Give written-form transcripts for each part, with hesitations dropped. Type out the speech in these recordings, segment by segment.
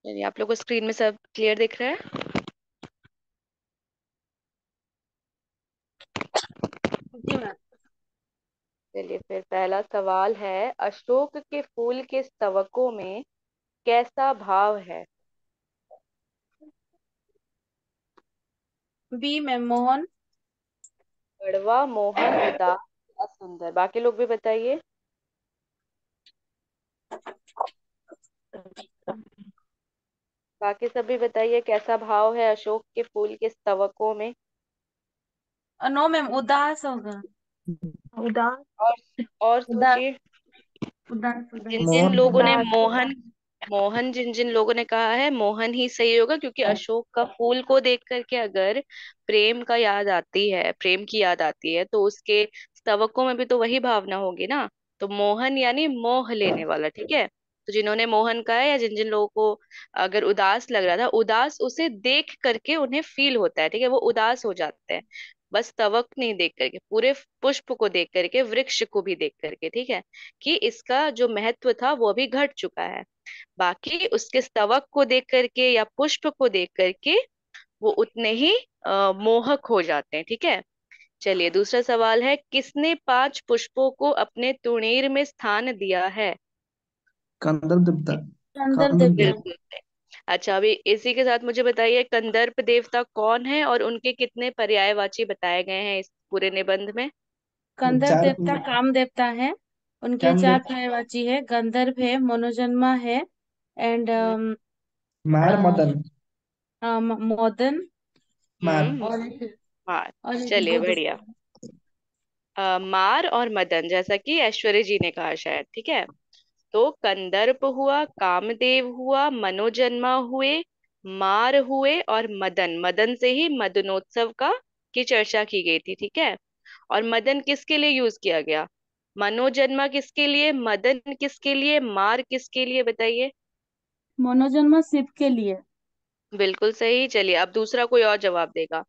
यानी आप लोग को स्क्रीन में सब क्लियर दिख रहा है? जी मैम। चलिए फिर पहला सवाल है, अशोक के फूल के स्तवकों में कैसा भाव है? B ma'am, Mohan. कड़वा, मोहन, उदास या सुंदर? बाकी लोग भी बताइए। बाकी सब भी बताइए, कैसा भाव है अशोक के फूल के स्तवकों में? नो मैम, उदास होगा। उदास। और और उदास। सोचिए। उदास जिन उदास जिन मोहन लोगों ने उदास। मोहन मोहन जिन जिन लोगों ने कहा है, मोहन ही सही होगा, क्योंकि अशोक का फूल को देख करके अगर प्रेम का याद आती है, प्रेम की याद आती है, तो उसके स्तवकों में भी तो वही भावना होगी ना। तो मोहन यानी मोह लेने वाला, ठीक है। तो जिन्होंने मोहन कहा है, या जिन जिन लोगों को अगर उदास लग रहा था, उदास उसे देख करके उन्हें फील होता है, ठीक है, वो उदास हो जाते हैं। बस स्तवक नहीं देख करके, पूरे पुष्प को देख करके, वृक्ष को भी देख करके, ठीक है, कि इसका जो महत्व था वो अभी घट चुका है। बाकी उसके स्तवक को देख करके या पुष्प को देख करके वो उतने ही मोहक हो जाते हैं, ठीक है। चलिए दूसरा सवाल है, किसने 5 पुष्पों को अपने तुणीर में स्थान दिया है? कंदर्प देवता। कंदर कंदर्प देवता। देवता। बिल्कुल सही। अच्छा, अभी इसी के साथ मुझे बताइए, कंदर्प देवता कौन है और उनके कितने पर्यायवाची बताए गए हैं इस पूरे निबंध में? कंदर चार। देवता काम देवता है। उनके काम चार देवता। पर्यायवाची है, गंधर्व है, मनोजन्मा है, एंड हम्म। मार मदन। मोदन। मार। हम्म। और हाँ। और एक चलिए बुध। बढ़िया। मार और मदन, जैसा कि ऐश्वर्य जी ने कहा शायद, ठीक है। तो कंदर्प हुआ, कामदेव हुआ, मनोजन्मा हुए, मार हुए और मदन, मदन से ही मदनोत्सव का की चर्चा की गई थी, ठीक है। और मदन किसके लिए यूज किया गया? मनोजन्मा किसके लिए, मदन किसके लिए, मार किसके लिए, बताइए। मनोजन्मा शिव के लिए। बिल्कुल सही। चलिए अब दूसरा कोई और जवाब देगा।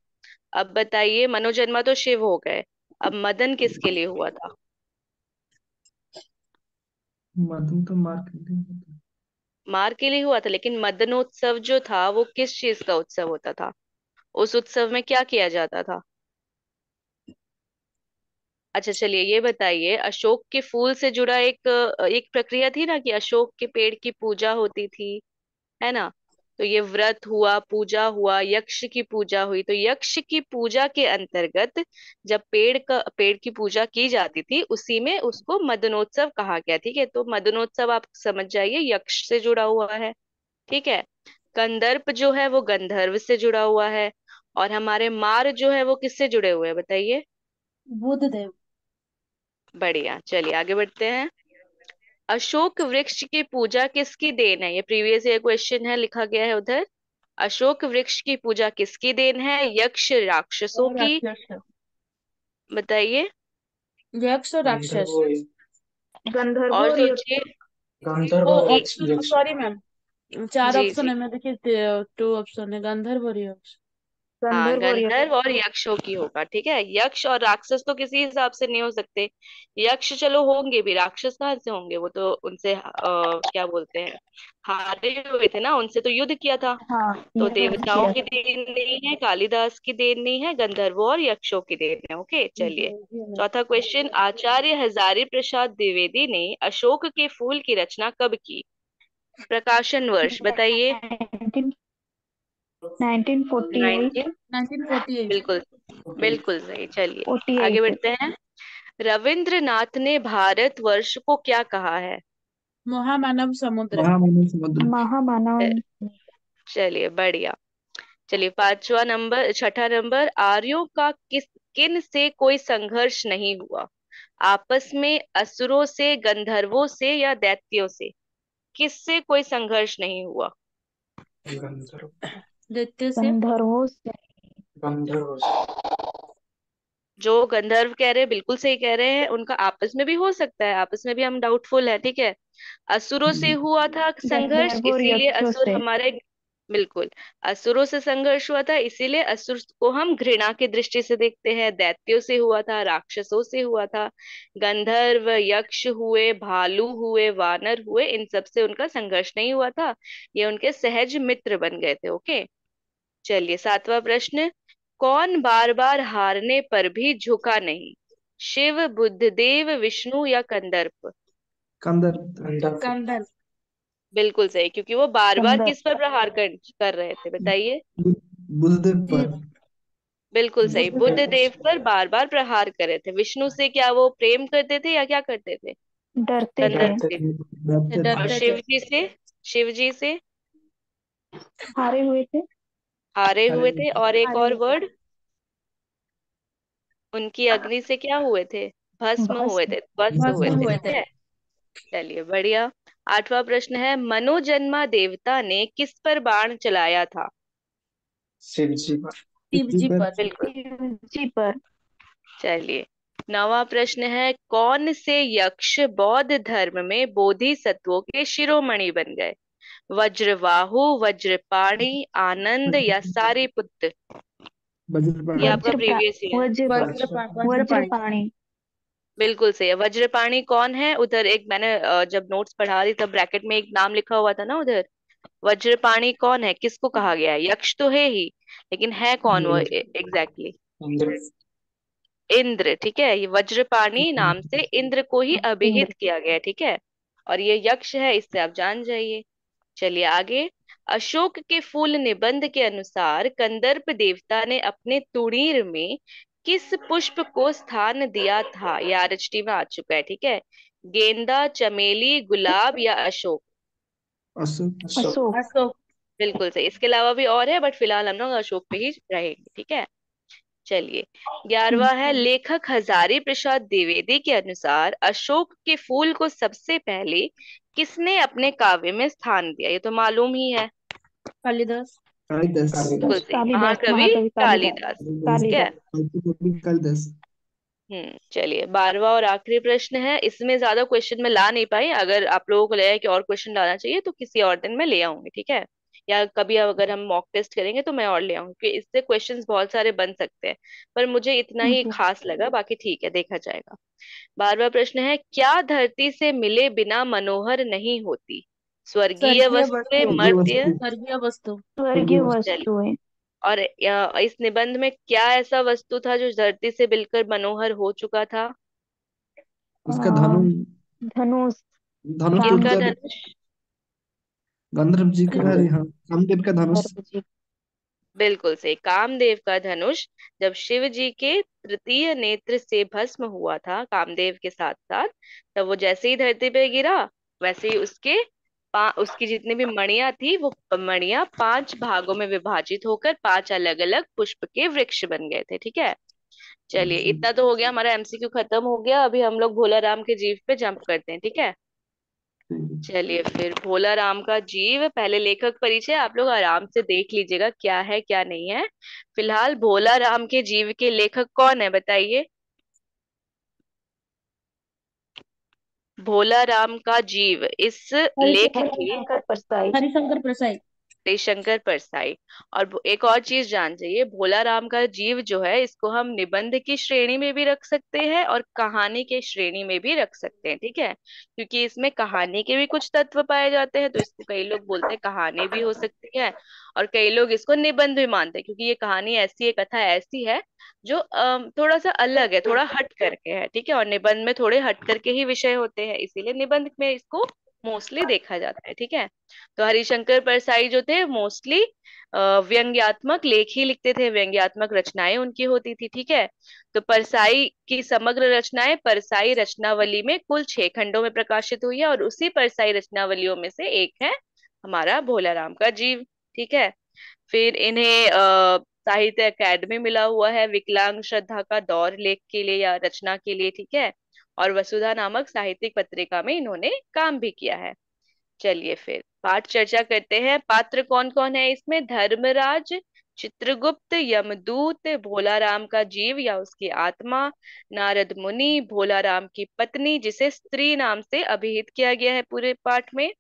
अब बताइए, मनोजन्मा तो शिव हो गए, अब मदन किसके लिए हुआ था? मदन तो मार कर दिया। मार के लिए हुआ था, लेकिन मदनोत्सव जो था वो किस चीज का उत्सव होता था? उस उत्सव में क्या किया जाता था? अच्छा चलिए ये बताइए, अशोक के फूल से जुड़ा एक प्रक्रिया थी ना, कि अशोक के पेड़ की पूजा होती थी, है ना। तो ये व्रत हुआ, पूजा हुआ, यक्ष की पूजा हुई, तो यक्ष की पूजा के अंतर्गत जब पेड़ की पूजा की जाती थी, उसी में उसको मदनोत्सव कहा गया, ठीक है। तो मदनोत्सव आप समझ जाइए, यक्ष से जुड़ा हुआ है, ठीक है। कंदर्प जो है वो गंधर्व से जुड़ा हुआ है, और हमारे मार जो है वो किससे जुड़े हुए हैं, बताइए। बुध देव। बढ़िया, चलिए आगे बढ़ते हैं। अशोक वृक्ष की पूजा किसकी देन है? ये प्रीवियस ईयर क्वेश्चन है, लिखा गया है उधर। अशोक वृक्ष की पूजा किसकी देन है? यक्ष राक्षसों और की? राक्षस। बताइए। यक्ष और राक्षस। गंधर्व और और सोचिए। यक्ष। गंधर्व ओ और और यक्ष। Option, sorry ma'am. चार जी ऑप्शन जी। है, मैं देखिए, टू ऑप्शन है, गंधर्व और यक्ष। हाँ, गंधर्व और यक्ष। गंधर्व और यक्षों की होगा, ठीक है। यक्ष और राक्षस तो किसी हिसाब से नहीं हो सकते। यक्ष चलो होंगे भी, राक्षस कहाँ से होंगे? वो तो उनसे क्या बोलते हैं, हारे हुए थे ना, उनसे तो युद्ध किया था। हाँ, तो युद्ध देवताओं किया की था। देन नहीं है, कालिदास की देन नहीं है, गंधर्वों और यक्षों की देन है। ओके जी चलिए। जी मैम। चौथा क्वेश्चन, आचार्य हजारी प्रसाद द्विवेदी ने अशोक के फूल की रचना कब की? प्रकाशन वर्ष बताइए। 1948। 19। 1948। बिल्कुल। बिल्कुल सही। चलिए आगे 48। बढ़ते हैं। रविंद्रनाथ ने भारत वर्ष को क्या कहा है? महामानव समुद्र। महामना समुद्र। महामानव। अ, चलिए बढ़िया। चलिए पांचवा नंबर, छठा नंबर, आर्यों का किन से कोई संघर्ष नहीं हुआ? आपस में, असुरों से, गंधर्वों से या दैत्यों से? किससे कोई संघर्ष नहीं हुआ? गंधर्व। दैत्य से। गंधर्वों से। गंधर्व से। जो गंधर्व कह रहे हैं बिल्कुल सही कह रहे हैं, उनका आपस में भी हो सकता है, आपस में भी हम डाउटफुल है, ठीक है। असुरों से हुआ था संघर्ष, गंधर्व और इसीलिए यक्षों असुर से। हमारे बिल्कुल। असुरों से संघर्ष हुआ था, इसीलिए असुर को हम घृणा की दृष्टि से देखते हैं। दैत्यों से हुआ था, राक्षसों से हुआ था, गंधर्व यक्ष हुए, भालू हुए, वानर हुए, इन सब से उनका संघर्ष नहीं हुआ था। ये उनके सहज मित्र बन गए थे। ओके। चलिए, सातवां प्रश्न। कौन बार बार हारने पर भी झुका नहीं? शिव, बुद्धदेव, विष्णु या कंदर्प? कंदर। कंदर। बिल्कुल सही, क्योंकि वो बार बार कंदर। किस पर प्रहार कर रहे थे, बताइए। बुद्धदेव जी। पर। बिल्कुल सही, बुद्ध बुद्ध देव। देव पर बार बार प्रहार करे थे। विष्णु से क्या वो प्रेम करते थे या क्या करते थे? डरते थे। कंदर्प से। डरते और डरते थे। शिव जी से? शिव जी से हारे हुए थे। हारे हुए थे। और एक हारे और हुए थे। वर्ड, उनकी अग्नि से क्या हुए थे? भस्म हुए भस्म। थे, ध्वस्त हुए भस्म थे। हुए ठीक थे। है। चलिए, बढ़िया। आठवां प्रश्न है, मनोजन्मा देवता ने किस पर बाण चलाया था? शिव जी पर। शिव जी पर। बिल्कुल। शिव जी पर। चलिए, नवा प्रश्न है, कौन से यक्ष बौद्ध धर्म में बोधिसत्वों के शिरोमणि बन गए? वज्रवाहु, वज्रपाणि, आनंद या सारिपुत्र? ये वज्रपाणी। आपका वज्र प्रीवियस ईयर। वज्र वज्रपाणी। वज्रपाणी। बिल्कुल सही है। वज्रपाणि कौन है? उधर एक मैंने जब नोट्स पढ़ा रही तब ब्रैकेट में एक नाम लिखा हुआ था ना उधर। वज्रपाणि कौन है, किसको कहा गया है? यक्ष तो है ही, लेकिन है कौन वो एग्जैक्टली? इंद्र। इंद्र। ठीक है, ये वज्रपाणि नाम से इंद्र को ही इंद्र। अभिहित किया गया है। ठीक है। और ये यक्ष है, इससे आप जान जाइए। चलिए आगे। अशोक के फूल निबंध के अनुसार कंदर्प देवता ने अपने तुणीर में किस पुष्प को स्थान दिया था? ये आरएचटी में आ चुका है। ठीक है। गेंदा, चमेली, गुलाब या अशोक? अशोक। अशोक। अशोक। अशोक। बिल्कुल सही। इसके अलावा भी और है, बट फिलहाल हम लोग अशोक पे ही रहेंगे। ठीक है। चलिए, 11वां है, लेखक हजारी प्रसाद द्विवेदी के अनुसार अशोक के फूल को सबसे पहले किसने अपने काव्य में स्थान दिया? ये तो मालूम ही है। कालिदास। कालिदास। बिल्कुल सही, कालिदास। महाकवि महाकवि कालिदास। कालिदास। ठीक है। कालिदास। कालिदास। चलिए, 12वां और आखिरी प्रश्न है। इसमें ज्यादा क्वेश्चन में ला नहीं पाई, अगर आप लोगों को लगा कि और क्वेश्चन लाना चाहिए तो किसी और दिन मैं ले आऊंगी। ठीक है। या कभी अगर हम मॉक टेस्ट करेंगे तो मैं और ले आऊंगी, क्योंकि इससे क्वेश्चंस बहुत सारे बन सकते हैं। पर मुझे इतना ही जी। खास लगा, बाकी ठीक है, देखा जाएगा। 12वां प्रश्न है, क्या धरती से मिले बिना मनोहर नहीं होती? स्वर्गीय स्वर्गीय वस्तुएं, वस्तु। स्वर्गीय मर्त्य? वस्तु। स्वर्गीय वस्तु। स्वर्गीय चलिए, वस्तुएं। और इस निबंध में क्या ऐसा वस्तु था जो धरती से मिलकर मनोहर हो चुका था? उसका धनु। धनुष। धनुष टूट किसका कर। धनुष? गंधर्व जी का। गंधर्व। हाँ, कामदेव का धनुष। गंधर्व जी। बिल्कुल सही, कामदेव का धनुष। जब शिव जी के तृतीय नेत्र से भस्म हुआ था कामदेव के साथ साथ, तब वो जैसे ही धरती पे गिरा, वैसे ही उसकी जितनी भी मणियां थी, वो मणियां 5 भागों में विभाजित होकर 5 अलग अलग पुष्प के वृक्ष बन गए थे। ठीक है। चलिए, इतना तो हो गया, हमारा एमसीक्यू खत्म हो गया। अभी हम लोग भोला राम के जीव पे जंप करते हैं। ठीक है। चलिए फिर, भोला राम का जीव, पहले लेखक परिचय आप लोग आराम से देख लीजिएगा क्या है क्या नहीं है। फिलहाल भोला राम के जीव के लेखक कौन है, बताइए। भोला राम का जीव, इस लेख के हरिशंकर परसाई। हरिशंकर प्रसाई। हरिशंकर परसाई। और एक और चीज जान जाइए, भोला राम का जीव जो है, इसको हम निबंध की श्रेणी में भी रख सकते हैं और कहानी के श्रेणी में भी रख सकते हैं। ठीक है। क्योंकि इसमें कहानी के भी कुछ तत्व पाए जाते हैं, तो इसको कई लोग बोलते हैं कहानी भी हो सकती है, और कई लोग इसको निबंध भी मानते हैं, क्योंकि ये कहानी ऐसी, एक कथा ऐसी है जो थोड़ा सा अलग है, थोड़ा हट करके है। ठीक है। और निबंध में थोड़े हट करके ही विषय होते हैं, इसीलिए निबंध में इसको मोस्टली देखा जाता है। ठीक है। तो हरिशंकर परसाई जो थे, मोस्टली व्यंग्यात्मक लेख ही लिखते थे, व्यंग्यात्मक रचनाएं उनकी होती थी। ठीक है। तो परसाई की समग्र रचनाएं परसाई रचनावली में कुल 6 खंडों में प्रकाशित हुई है, और उसी परसाई रचनावलियों में से एक है हमारा भोला राम का जीव। ठीक है। फिर इन्हें साहित्य अकादमी मिला हुआ है विकलांग श्रद्धा का दौर लेख के लिए या रचना के लिए। ठीक है। और वसुधा नामक साहित्यिक पत्रिका में इन्होंने काम भी किया है। चलिए फिर पाठ चर्चा करते हैं। पात्र कौन कौन है इसमें? धर्मराज, चित्रगुप्त, यमदूत, भोला राम का जीव या उसकी आत्मा, नारद मुनि, भोला राम की पत्नी जिसे स्त्री नाम से अभिहित किया गया है पूरे पाठ में,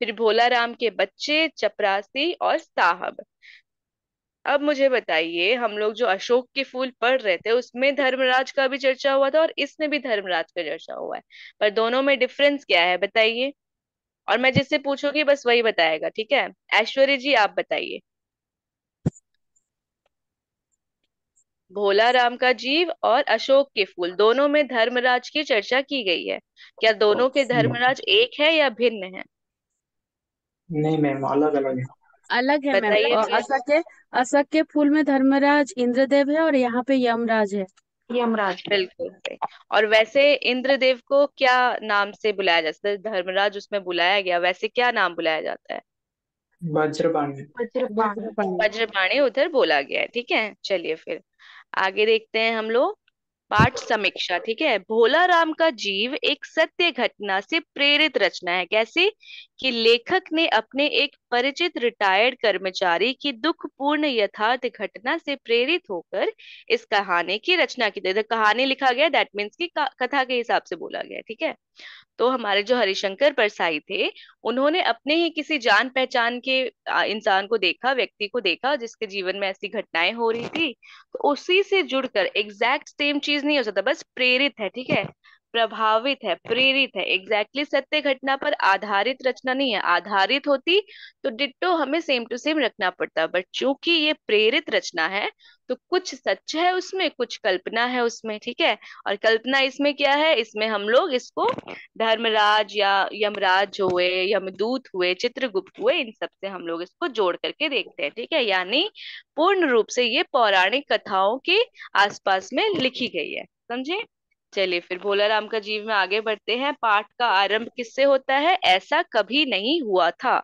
फिर भोला राम के बच्चे, चपरासी और साहब। अब मुझे बताइए, हम लोग जो अशोक के फूल पढ़ रहे थे उसमें धर्मराज का भी चर्चा हुआ था और इसमें भी धर्मराज का चर्चा हुआ है, पर दोनों में डिफरेंस क्या है बताइए। और मैं जिससे पूछूंगी बस वही बताएगा, ठीक है। ऐश्वर्य जी आप बताइए। भोला राम का जीव और अशोक के फूल दोनों में धर्मराज की चर्चा की गई है, क्या दोनों के धर्मराज एक है या भिन्न है? नहीं मैम, अलग अलग है। अलग है मैम। बताइए और फिर। असक के फूल में धर्मराज इंद्रदेव है और यहाँ पे यमराज है। यमराज। बिल्कुल सही। और वैसे इंद्रदेव को क्या नाम से बुलाया जाता है? धर्मराज उसमें बुलाया गया, वैसे क्या नाम बुलाया जाता है? वज्रपाणी। वज्रपाणी। वज्रपाणी। वज्रपाणी उधर बोला गया है, ठीक है। चलिए फिर आगे देखते हैं हम लोग। पाठ समीक्षा, ठीक है। भोला राम का जीव एक सत्य घटना से प्रेरित रचना है। कैसे? कि लेखक ने अपने एक परिचित रिटायर्ड कर्मचारी की दुखपूर्ण यथार्थ घटना से प्रेरित होकर इस कहानी की रचना की। तो कहानी लिखा गया, दैट मीन्स की कथा के हिसाब से बोला गया, ठीक है। तो हमारे जो हरिशंकर परसाई थे, उन्होंने अपने ही किसी जान पहचान के इंसान को देखा, व्यक्ति को देखा जिसके जीवन में ऐसी घटनाएं हो रही थी, तो उसी से जुड़कर, एग्जैक्ट सेम चीज नहीं हो सकता, बस प्रेरित है, ठीक है। प्रभावित है, प्रेरित है, एग्जैक्टली सत्य घटना पर आधारित रचना नहीं है। आधारित होती तो डिट्टो हमें सेम टू सेम रखना पड़ता, बट चूंकि ये प्रेरित रचना है तो कुछ सच है उसमें, कुछ कल्पना है उसमें, ठीक है। और कल्पना इसमें क्या है? इसमें हम लोग इसको धर्मराज या यमराज हुए, यमदूत हुए, चित्रगुप्त हुए, इन सब से हम लोग इसको जोड़ करके देखते हैं, ठीक है। यानी पूर्ण रूप से ये पौराणिक कथाओं के आसपास में लिखी गई है, समझे। चलिए फिर भोला राम का जीव में आगे बढ़ते हैं। पाठ का आरंभ किससे होता है? ऐसा कभी नहीं हुआ था।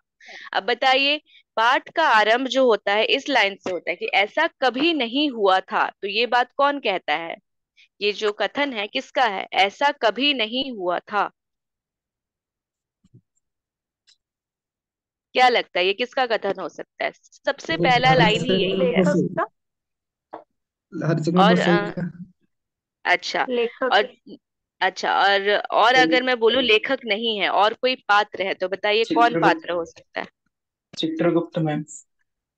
अब बताइए, पाठ का आरंभ जो होता है इस लाइन से होता है कि ऐसा कभी नहीं हुआ था, तो ये बात कौन कहता है? ये जो कथन है किसका है? ऐसा कभी नहीं हुआ था। क्या लगता है ये किसका कथन हो सकता है? सबसे पहला लाइन ही यही है। लेखक का। हरिशंकर और परसाई का। अच्छा। लेखक। और अच्छा, और अगर मैं बोलूं लेखक नहीं है और कोई पात्र है, तो बताइए कौन चित्रगुप्त। पात्र हो सकता है? चित्रगुप्त मैम।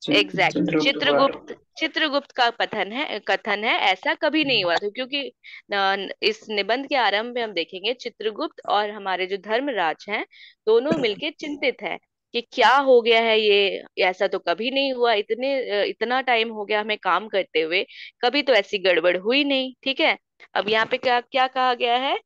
एग्जैक्टली, चित्रगुप्त द्वारा। चित्रगुप्त का कथन है ऐसा कभी नहीं हुआ था, क्योंकि इस निबंध के आरंभ में हम देखेंगे चित्रगुप्त और हमारे जो धर्मराज हैं दोनों मिलके चिंतित हैं कि क्या हो गया है ये, ऐसा तो कभी नहीं हुआ, इतना टाइम हो गया हमें काम करते हुए, कभी तो ऐसी गड़बड़ हुई नहीं, ठीक है। अब यहाँ पे क्या क्या कहा गया है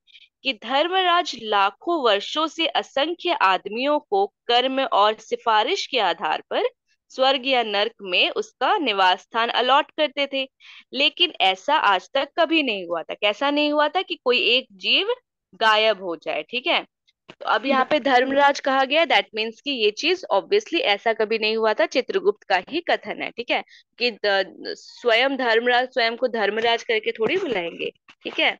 कि धर्मराज लाखों वर्षों से असंख्य आदमियों को कर्म और सिफारिश के आधार पर स्वर्ग या नर्क में उसका निवास स्थान अलॉट करते थे, लेकिन ऐसा आज तक कभी नहीं हुआ था। कैसा नहीं हुआ था? कि कोई एक जीव गायब हो जाए, ठीक है। तो अब यहाँ पे धर्मराज कहा गया, दैट मीन्स कि ये चीज ऑब्वियसली ऐसा कभी नहीं हुआ था, चित्रगुप्त का ही कथन है, ठीक है। कि स्वयं धर्मराज स्वयं को धर्मराज करके थोड़ी बुलाएंगे, ठीक है।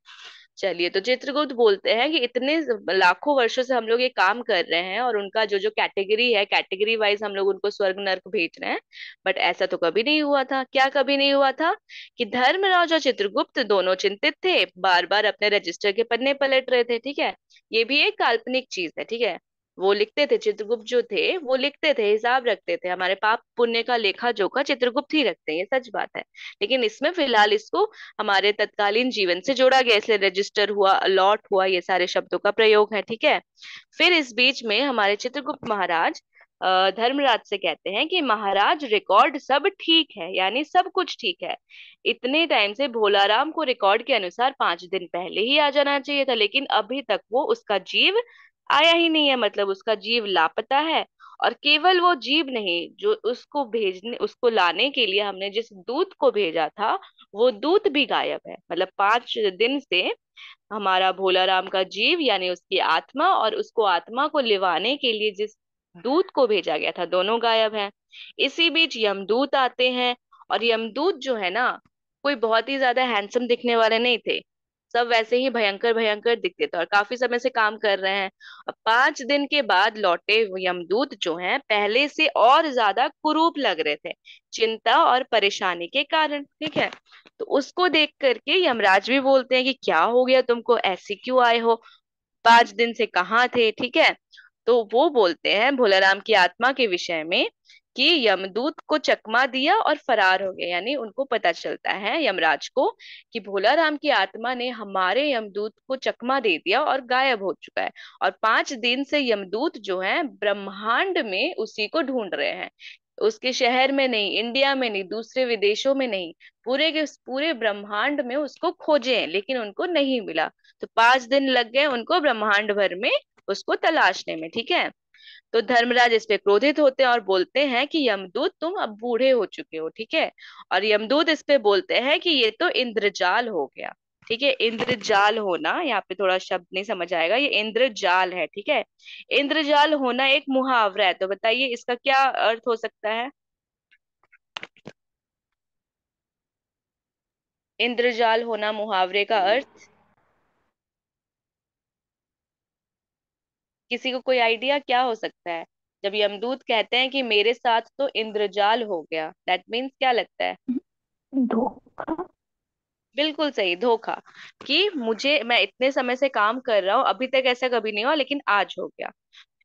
चलिए, तो चित्रगुप्त बोलते हैं कि इतने लाखों वर्षों से हम लोग ये काम कर रहे हैं और उनका जो जो कैटेगरी है, कैटेगरी वाइज हम लोग उनको स्वर्ग नर्क भेज रहे हैं, बट ऐसा तो कभी नहीं हुआ था। क्या कभी नहीं हुआ था? कि धर्मराज और चित्रगुप्त दोनों चिंतित थे, बार बार अपने रजिस्टर के पन्ने पलट रहे थे, ठीक है। ये भी एक काल्पनिक चीज है, ठीक है। वो लिखते थे, चित्रगुप्त जो थे वो लिखते थे, हिसाब रखते थे, हमारे पाप पुण्य का लेखा जोखा चित्रगुप्त ही रखते हैं, ये सच बात है। लेकिन इसमें फिलहाल इसको हमारे तत्कालीन जीवन से जोड़ा गया, इसलिए रजिस्टर हुआ, अलॉट हुआ, ये सारे शब्दों का प्रयोग है, ठीक है। फिर इस बीच में हमारे चित्रगुप्त महाराज धर्मराज से कहते हैं कि महाराज रिकॉर्ड सब ठीक है, यानी सब कुछ ठीक है। इतने टाइम से भोलाराम को रिकॉर्ड के अनुसार 5 दिन पहले ही आ जाना चाहिए था, लेकिन अभी तक वो उसका जीव आया ही नहीं है, मतलब उसका जीव लापता है। और केवल वो जीव नहीं, जो उसको लाने के लिए हमने जिस दूत को भेजा था, वो दूत भी गायब है। मतलब 5 दिन से हमारा भोला राम का जीव यानी उसकी आत्मा और उसको आत्मा को लिवाने के लिए जिस दूत को भेजा गया था, दोनों गायब हैं। इसी बीच यमदूत आते हैं, और यमदूत जो है ना, कोई बहुत ही ज्यादा हैंडसम दिखने वाले नहीं थे, सब वैसे ही भयंकर भयंकर दिखते थे और काफी समय से काम कर रहे हैं। अब 5 दिन के बाद लौटे वो यमदूत जो हैं पहले से और ज्यादा कुरूप लग रहे थे, चिंता और परेशानी के कारण, ठीक है। तो उसको देख करके यमराज भी बोलते हैं कि क्या हो गया तुमको, ऐसे क्यों आए हो, 5 दिन से कहाँ थे, ठीक है। तो वो बोलते हैं भोलाराम की आत्मा के विषय में कि यमदूत को चकमा दिया और फरार हो गए, यानी उनको पता चलता है यमराज को कि भोलाराम की आत्मा ने हमारे यमदूत को चकमा दे दिया और गायब हो चुका है। और 5 दिन से यमदूत जो है ब्रह्मांड में उसी को ढूंढ रहे हैं, उसके शहर में नहीं, इंडिया में नहीं, दूसरे विदेशों में नहीं, पूरे के पूरे ब्रह्मांड में उसको खोजे हैं, लेकिन उनको नहीं मिला। तो 5 दिन लग गए उनको ब्रह्मांड भर में उसको तलाशने में। ठीक है। तो धर्मराज इस पे क्रोधित होते हैं और बोलते हैं कि यमदूत तुम अब बूढ़े हो चुके हो। ठीक है। और यमदूत इस पे बोलते हैं कि ये तो इंद्रजाल हो गया। ठीक है। इंद्रजाल होना, यहाँ पे थोड़ा शब्द नहीं समझ आएगा, ये इंद्रजाल है। ठीक है। इंद्रजाल होना एक मुहावरा है, तो बताइए इसका क्या अर्थ हो सकता है। इंद्रजाल होना मुहावरे का अर्थ किसी को कोई आइडिया क्या हो सकता है। जब यमदूत कहते हैं कि मेरे साथ तो इंद्रजाल हो गया, दैट मीन्स क्या लगता है। धोखा। बिल्कुल सही, धोखा। कि मुझे, मैं इतने समय से काम कर रहा हूँ, अभी तक ऐसा कभी नहीं हुआ, लेकिन आज हो गया।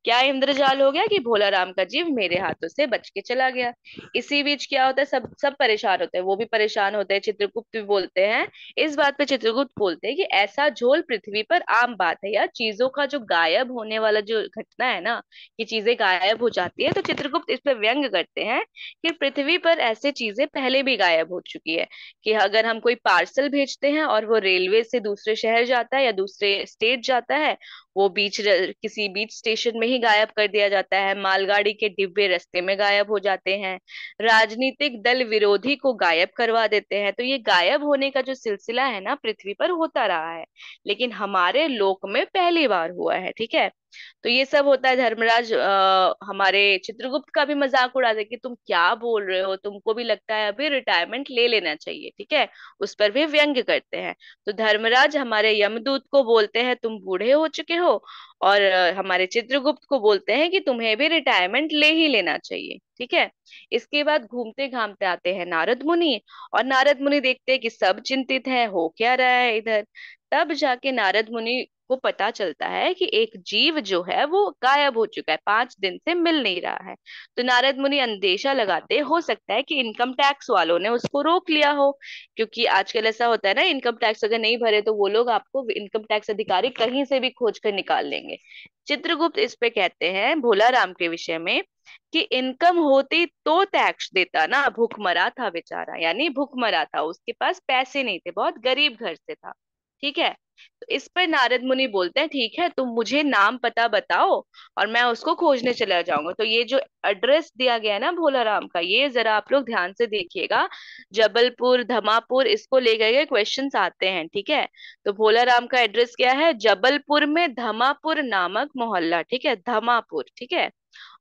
क्या इंद्रजाल हो गया कि भोला राम का जीव मेरे हाथों से बच के चला गया। इसी बीच क्या होता है, सब सब परेशान होते हैं, वो भी परेशान होते हैं, चित्रगुप्त भी बोलते हैं। इस बात पे चित्रगुप्त बोलते हैं कि ऐसा झोल पृथ्वी पर आम बात है यार, चीजों का जो गायब होने वाला जो घटना है ना, कि चीजें गायब हो जाती है, तो चित्रगुप्त इस पे व्यंग करते हैं कि पृथ्वी पर ऐसे चीजें पहले भी गायब हो चुकी है। कि अगर हम कोई पार्सल भेजते हैं और वो रेलवे से दूसरे शहर जाता है या दूसरे स्टेट जाता है, वो किसी बीच स्टेशन में ही गायब कर दिया जाता है, मालगाड़ी के डिब्बे रास्ते में गायब हो जाते हैं, राजनीतिक दल विरोधी को गायब करवा देते हैं। तो ये गायब होने का जो सिलसिला है ना, पृथ्वी पर होता रहा है, लेकिन हमारे लोक में पहली बार हुआ है। ठीक है। तो ये सब होता है। धर्मराज हमारे चित्रगुप्त का भी मजाक उड़ाते कि तुम क्या बोल रहे हो, तुमको भी लगता है अभी रिटायरमेंट ले लेना चाहिए। ठीक है। उस पर भी व्यंग्य करते हैं। तो धर्मराज हमारे यमदूत को बोलते हैं तुम बूढ़े हो चुके हो, और हमारे चित्रगुप्त को बोलते हैं कि तुम्हें भी रिटायरमेंट ले ही लेना चाहिए। ठीक है। इसके बाद घूमते घामते आते हैं नारद मुनि, और नारद मुनि देखते हैं कि सब चिंतित है, हो क्या रहा है इधर। तब जाके नारद मुनि को पता चलता है कि एक जीव जो है वो गायब हो चुका है, 5 दिन से मिल नहीं रहा है। तो नारद मुनि अंदेशा लगाते, हो सकता है कि इनकम टैक्स वालों ने उसको रोक लिया हो, क्योंकि आजकल ऐसा होता है ना, इनकम टैक्स अगर नहीं भरे तो वो लोग आपको, इनकम टैक्स अधिकारी कहीं से भी खोज कर निकाल लेंगे। चित्रगुप्त इस पे कहते हैं भोला राम के विषय में कि इनकम होती तो टैक्स देता ना, भूखमरा था बेचारा, यानी भूखमरा था, उसके पास पैसे नहीं थे, बहुत गरीब घर से था। ठीक है। तो इस पर नारद मुनि बोलते हैं ठीक है, तुम मुझे नाम पता बताओ और मैं उसको खोजने चला जाऊंगा। तो ये जो एड्रेस दिया गया है ना भोला राम का, ये जरा आप लोग ध्यान से देखिएगा। जबलपुर, धमापुर, इसको लेकर के क्वेश्चंस आते हैं। ठीक है। तो भोला राम का एड्रेस क्या है, जबलपुर में धमापुर नामक मोहल्ला। ठीक है, धमापुर। ठीक है।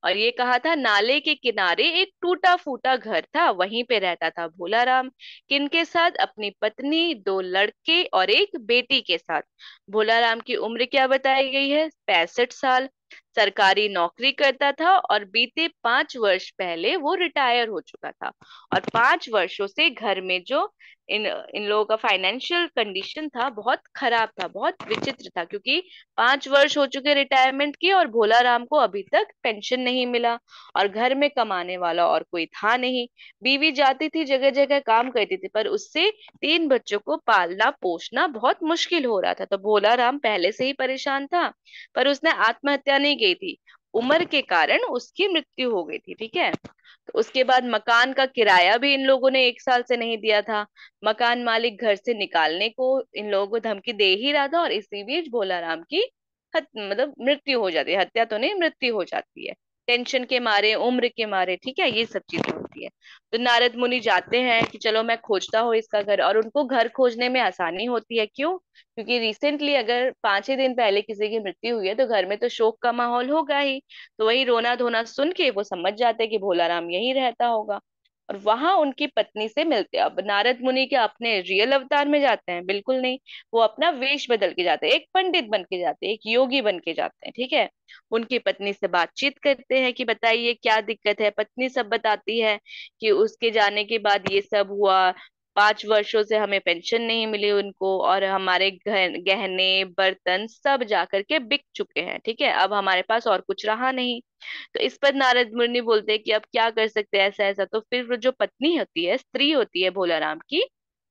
और ये कहा था, नाले के किनारे एक टूटा फूटा घर था, वहीं पे रहता था भोला राम। किनके साथ, अपनी पत्नी, 2 लड़के और एक बेटी के साथ। भोला राम की उम्र क्या बताई गई है, 65 साल। सरकारी नौकरी करता था और बीते 5 वर्ष पहले वो रिटायर हो चुका था। और 5 वर्षों से घर में जो इन इन लोगों का फाइनेंशियल कंडीशन था, बहुत खराब था, बहुत विचित्र था, क्योंकि 5 वर्ष हो चुके रिटायरमेंट की और भोला राम को अभी तक पेंशन नहीं मिला, और घर में कमाने वाला और कोई था नहीं। बीवी जाती थी जगह जगह काम करती थी, पर उससे 3 बच्चों को पालना पोसना बहुत मुश्किल हो रहा था। तो भोला राम पहले से ही परेशान था, पर उसने आत्महत्या नहीं की थी, उम्र के कारण उसकी मृत्यु हो गई थी। ठीक है। तो उसके बाद मकान का किराया भी इन लोगों ने 1 साल से नहीं दिया था। मकान मालिक घर से निकालने को इन लोगों को धमकी दे ही रहा था, और इसी बीच भोला राम की मतलब मृत्यु हो जाती है, हत्या तो नहीं, मृत्यु हो जाती है, टेंशन के मारे, उम्र के मारे। ठीक है, ये सब चीजें होती है। तो नारद मुनि जाते हैं कि चलो मैं खोजता हूँ इसका घर, और उनको घर खोजने में आसानी होती है। क्यों? क्योंकि रिसेंटली अगर 5 ही दिन पहले किसी की मृत्यु हुई है तो घर में तो शोक का माहौल होगा ही। तो वही रोना धोना सुन के वो समझ जाते हैं कि भोला राम यहीं रहता होगा, और वहां उनकी पत्नी से मिलते हैं। अब नारद मुनि के अपने रियल अवतार में जाते हैं, बिल्कुल नहीं, वो अपना वेश बदल के जाते हैं, एक पंडित बन के जाते हैं, एक योगी बन के जाते हैं। ठीक है। उनकी पत्नी से बातचीत करते हैं कि बताइए क्या दिक्कत है। पत्नी सब बताती है कि उसके जाने के बाद ये सब हुआ, 5 वर्षों से हमें पेंशन नहीं मिली उनको, और हमारे गहने बर्तन सब जा करके बिक चुके हैं, ठीक है, अब हमारे पास और कुछ रहा नहीं। तो इस पर नारद मुनि बोलते हैं कि अब क्या कर सकते हैं, ऐसा ऐसा। तो फिर वो जो पत्नी होती है, स्त्री होती है भोला राम की,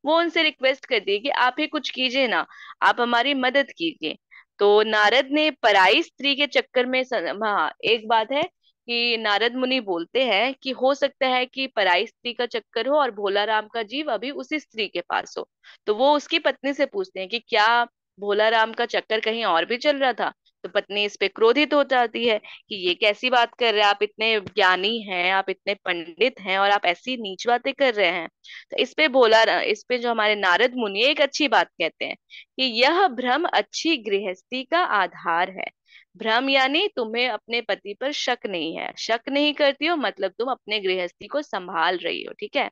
वो उनसे रिक्वेस्ट करती है कि आप ही कुछ कीजिए ना, आप हमारी मदद कीजिए। तो नारद ने पराई स्त्री के चक्कर में हाँ, एक बात है कि नारद मुनि बोलते हैं कि हो सकता है कि पराई स्त्री का चक्कर हो और भोला राम का जीव अभी उसी स्त्री के पास हो। तो वो उसकी पत्नी से पूछते हैं कि क्या भोला राम का चक्कर कहीं और भी चल रहा था। तो पत्नी इस पे क्रोधित हो जाती है कि ये कैसी बात कर रहे हैं, आप इतने ज्ञानी हैं, आप इतने पंडित हैं, और आप ऐसी नीच बातें कर रहे हैं। तो इस पे जो हमारे नारद मुनि एक अच्छी बात कहते हैं कि यह भ्रम अच्छी गृहस्थी का आधार है। भ्रम यानी तुम्हें अपने पति पर शक नहीं है, शक नहीं करती हो मतलब तुम अपने गृहस्थी को संभाल रही हो, ठीक है।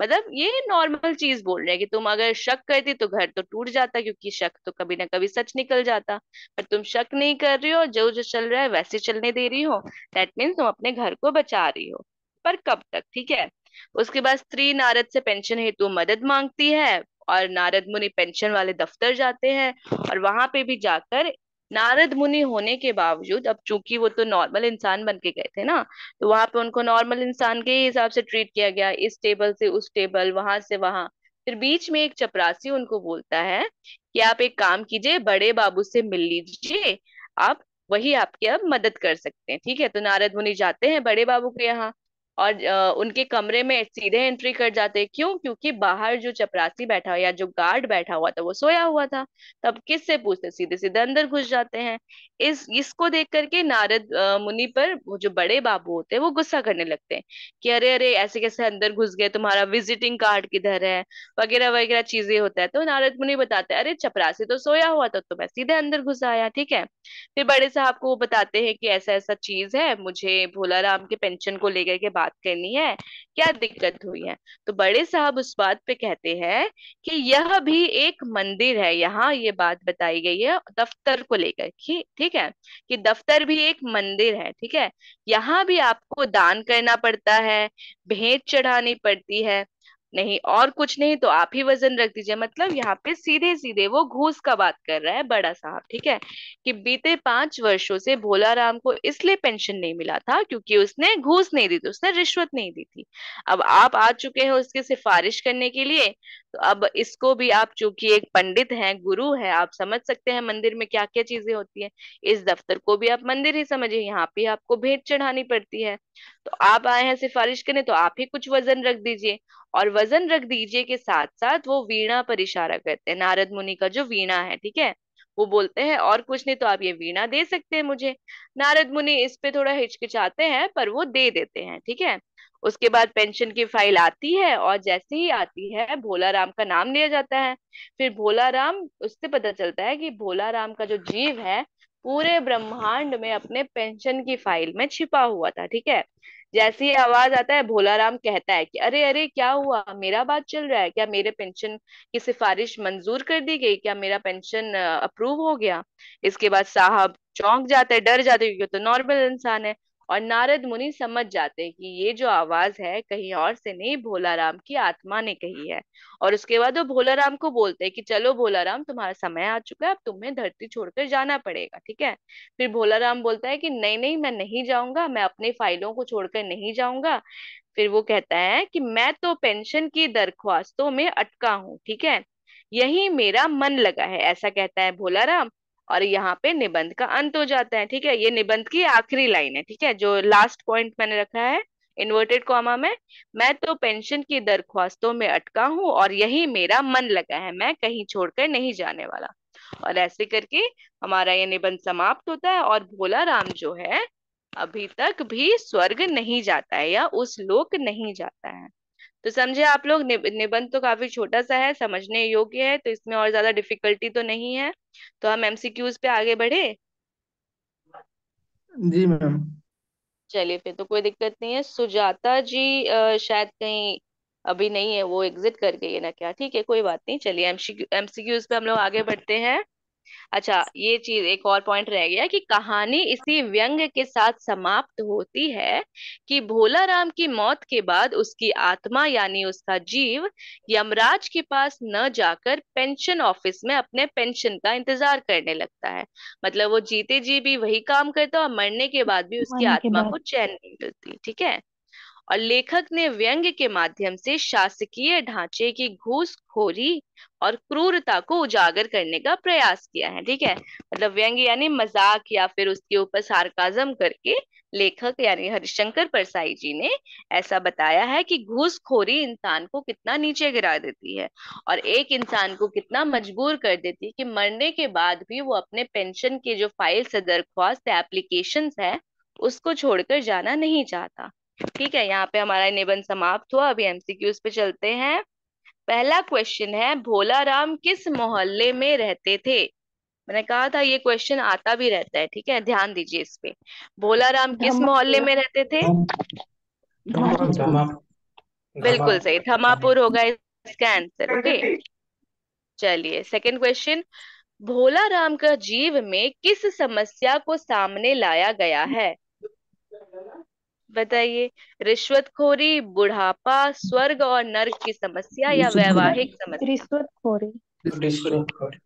मतलब ये नॉर्मल चीज बोल रहे हैं कि तुम अगर शक करती तो घर तो टूट जाता, क्योंकि शक तो कभी ना कभी सच निकल जाता। पर तुम शक नहीं कर रही हो, जो जो चल रहा है वैसे चलने दे रही हो, दैट मीन्स तुम अपने घर को बचा रही हो। पर कब तक, ठीक है। उसके बाद स्त्री नारद से पेंशन हेतु मदद मांगती है, और नारद मुनि पेंशन वाले दफ्तर जाते हैं, और वहां पे भी जाकर नारद मुनि होने के बावजूद, अब चूंकि वो तो नॉर्मल इंसान बन के गए थे ना, तो वहां पे उनको नॉर्मल इंसान के ही हिसाब से ट्रीट किया गया, इस टेबल से उस टेबल, वहां से वहां। फिर बीच में एक चपरासी उनको बोलता है कि आप एक काम कीजिए, बड़े बाबू से मिल लीजिए, आप वही आपकी अब मदद कर सकते हैं, ठीक है। तो नारद मुनि जाते हैं बड़े बाबू के यहाँ, और उनके कमरे में सीधे एंट्री कर जाते हैं। क्यों? क्योंकि बाहर जो चपरासी बैठा हुआ या जो गार्ड बैठा हुआ था वो सोया हुआ था। तब किससे पूछते, सीधे सीधे अंदर घुस जाते हैं। इसको देख करके नारद मुनि पर वो जो बड़े बाबू होते हैं वो गुस्सा करने लगते हैं कि अरे अरे, ऐसे कैसे अंदर घुस गए, तुम्हारा विजिटिंग कार्ड किधर है, वगैरह वगैरह चीजें होता है। तो नारद मुनि बताते हैं अरे चपरासी तो सोया हुआ था तो मैं सीधे अंदर घुस आया, ठीक है। फिर बड़े साहब को वो बताते हैं कि ऐसा ऐसा चीज है, मुझे भोला राम के पेंशन को लेकर के बात करनी है, क्या दिक्कत हुई है। तो बड़े साहब उस बात पे कहते हैं कि यह भी एक मंदिर है, यहाँ ये बात बताई गई है दफ्तर को लेकर, ठीक है, कि दफ्तर भी एक मंदिर है, ठीक है। यहाँ भी आपको दान करना पड़ता है, भेंट चढ़ानी पड़ती है, नहीं और कुछ नहीं, तो आप ही वजन रख दीजिए। मतलब यहाँ पे सीधे सीधे वो घूस का बात कर रहा है बड़ा साहब, ठीक है, कि बीते 5 वर्षों से भोला राम को इसलिए पेंशन नहीं मिला था क्योंकि उसने घूस नहीं दी थी, उसने रिश्वत नहीं दी थी। अब आप आ चुके हो उसकी सिफारिश करने के लिए, तो अब इसको भी आप, चूंकि एक पंडित हैं, गुरु है, आप समझ सकते हैं मंदिर में क्या क्या चीजें होती है, इस दफ्तर को भी आप मंदिर ही समझिए, यहाँ पे आपको भेंट चढ़ानी पड़ती है। तो आप आए हैं सिफारिश करने, तो आप ही कुछ वजन रख दीजिए। और वजन रख दीजिए के साथ साथ वो वीणा पर इशारा करते हैं, नारद मुनि का जो वीणा है, ठीक है, वो बोलते हैं और कुछ नहीं तो आप ये वीणा दे सकते हैं मुझे। नारद मुनि इस पे थोड़ा हिचकिचाते हैं पर वो दे देते हैं, ठीक है। उसके बाद पेंशन की फाइल आती है, और जैसे ही आती है भोला राम का नाम लिया जाता है। फिर भोला राम, उससे पता चलता है कि भोला राम का जो जीव है पूरे ब्रह्मांड में अपने पेंशन की फाइल में छिपा हुआ था, ठीक है। जैसे ही आवाज आता है भोला राम कहता है कि अरे अरे क्या हुआ, मेरा बात चल रहा है क्या, मेरे पेंशन की सिफारिश मंजूर कर दी गई क्या, मेरा पेंशन अप्रूव हो गया। इसके बाद साहब चौंक जाते हैं, डर जाते हैं, क्योंकि तो नॉर्मल इंसान है। और नारद मुनि समझ जाते हैं कि ये जो आवाज है कहीं और से नहीं, भोला राम की आत्मा ने कही है। और उसके बाद वो भोला राम को बोलते हैं कि चलो भोला राम, तुम्हारा समय आ चुका है, अब तुम्हें धरती छोड़कर जाना पड़ेगा, ठीक है। फिर भोला राम बोलता है कि नहीं नहीं, मैं नहीं जाऊंगा, मैं अपनी फाइलों को छोड़कर नहीं जाऊंगा। फिर वो कहता है कि मैं तो पेंशन की दरख्वास्तों में अटका हूँ, ठीक है, यही मेरा मन लगा है, ऐसा कहता है भोला राम। और यहाँ पे निबंध का अंत हो जाता है, ठीक है। ये निबंध की आखिरी लाइन है, ठीक है, जो लास्ट पॉइंट मैंने रखा है इन्वर्टेड कॉमा में, मैं तो पेंशन की दरख्वास्तों में अटका हूँ और यही मेरा मन लगा है, मैं कहीं छोड़कर नहीं जाने वाला। और ऐसे करके हमारा ये निबंध समाप्त होता है, और भोला राम जो है अभी तक भी स्वर्ग नहीं जाता है या उस लोक नहीं जाता है। तो समझे आप लोग, निबंध तो काफी छोटा सा है, समझने योग्य है, तो इसमें और ज्यादा डिफिकल्टी तो नहीं है। तो हम एमसीक्यूज पे आगे बढ़े। जी मैम। चलिए फिर तो कोई दिक्कत नहीं है। सुजाता जी शायद कहीं अभी नहीं है, वो एग्जिट कर गई है ना क्या, ठीक है कोई बात नहीं। चलिए एमसीक्यूज पे हम लोग आगे बढ़ते हैं। अच्छा, ये चीज एक और पॉइंट रह गया कि कहानी इसी व्यंग के साथ समाप्त होती है कि भोला राम की मौत के बाद उसकी आत्मा यानी उसका जीव यमराज के पास न जाकर पेंशन ऑफिस में अपने पेंशन का इंतजार करने लगता है। मतलब वो जीते जी भी वही काम करता है और मरने के बाद भी उसकी मरने के आत्मा बाद। को चैन नहीं मिलती। ठीक है। और लेखक ने व्यंग्य के माध्यम से शासकीय ढांचे की घूसखोरी और क्रूरता को उजागर करने का प्रयास किया है। ठीक है। मतलब व्यंग्य यानी मजाक या फिर उसके ऊपर सार्काज्म करके लेखक यानी हरिशंकर परसाई जी ने ऐसा बताया है कि घूसखोरी इंसान को कितना नीचे गिरा देती है और एक इंसान को कितना मजबूर कर देती है कि मरने के बाद भी वो अपने पेंशन के जो फाइल्स है, दरख्वास्त एप्लीकेशंस है, उसको छोड़कर जाना नहीं चाहता। ठीक है, यहाँ पे हमारा निबंध समाप्त हुआ। अभी एमसीक्यूज पे चलते हैं। पहला क्वेश्चन है, भोला राम किस मोहल्ले में रहते थे? मैंने कहा था ये क्वेश्चन आता भी रहता है। ठीक है, ध्यान दीजिए इस पे। भोला राम किस मोहल्ले धमापुर। में रहते थे? धमापुर। धमा बिल्कुल सही, धमापुर। धमापुर होगा इसका आंसर। ओके, चलिए सेकंड क्वेश्चन। भोला राम का जीव में किस समस्या को सामने लाया गया है? बताइए। रिश्वतखोरी, बुढ़ापा, स्वर्ग और नर्क की समस्या या रिश्वतखोरी। वैवाहिक समस्या? रिश्वतखोरी। रिश्वतखोरी। रिश्वतखोरी।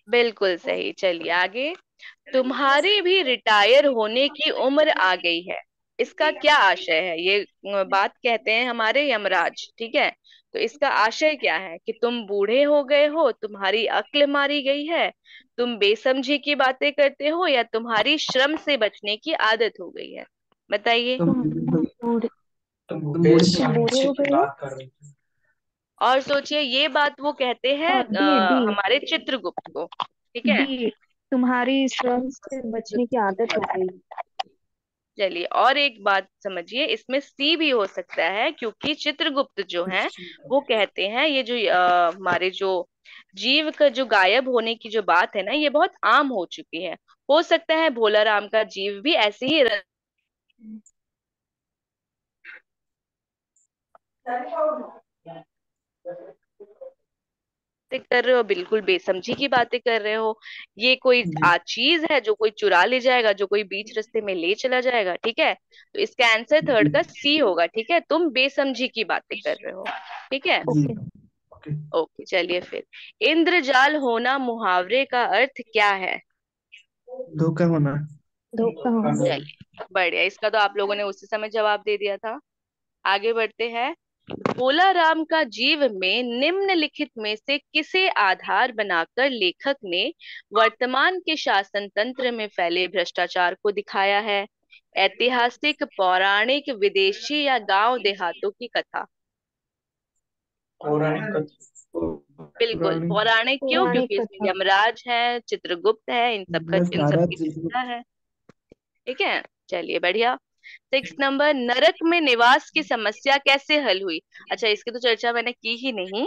बिल्कुल सही। चलिए आगे। तुम्हारी भी रिटायर होने की उम्र आ गई है, इसका क्या आशय है? ये बात कहते हैं हमारे यमराज। ठीक है। तो इसका आशय क्या है कि तुम बूढ़े हो गए हो, तुम्हारी अक्ल मारी गई है, तुम बेसमझी की बातें करते हो, या तुम्हारी श्रम से बचने की आदत हो गई है? बताइए। तुम तुम बूढ़े तुम तुम बूढ़े हो। बेसमझी हो की गए हो। बात कर रहे थे। और सोचिए, ये बात वो कहते हैं और डी डी हमारे चित्रगुप्त को। ठीक है। डी तुम्हारी श्रम से बचने की आदत हो गई। चलिए और एक बात समझिए, इसमें सी भी हो सकता है क्योंकि चित्रगुप्त जो है वो कहते हैं ये जो हमारे जो जीव का जो गायब होने की जो बात है ना, ये बहुत आम हो चुकी है। हो सकता है भोला राम का जीव भी ऐसे ही बातें कर रहे हो, बिल्कुल बेसमझी की बातें कर रहे हो। ये कोई जी। चीज है जो कोई चुरा ले जाएगा, जो कोई बीच रास्ते में ले चला जाएगा? ठीक है, तो इसका आंसर थर्ड जी। का सी होगा। ठीक है, तुम बेसमझी की बातें कर रहे हो। ठीक है। जी। ओके। ओके। ओके, चलिए फिर। इंद्रजाल होना मुहावरे का अर्थ क्या है? धोखा होना। धोखा धोखा होना। होना। चलिए बढ़िया, इसका तो आप लोगों ने उसी समय जवाब दे दिया था। आगे बढ़ते हैं। भोला राम का जीव में निम्नलिखित में से किसे आधार बनाकर लेखक ने वर्तमान के शासन तंत्र में फैले भ्रष्टाचार को दिखाया है? ऐतिहासिक, पौराणिक, विदेशी या गांव देहातों की कथा? पौराणिक कथा। बिल्कुल पुरानी। पौराणिक। क्यों? पौराणिक क्योंकि इसमें कथा। यमराज है, चित्रगुप्त है, यमराज, इन सब की नारद। चर्चा है। ठीक है, चलिए बढ़िया। सिक्स नंबर, नरक में निवास की समस्या कैसे हल हुई? अच्छा, इसकी तो चर्चा मैंने की ही नहीं।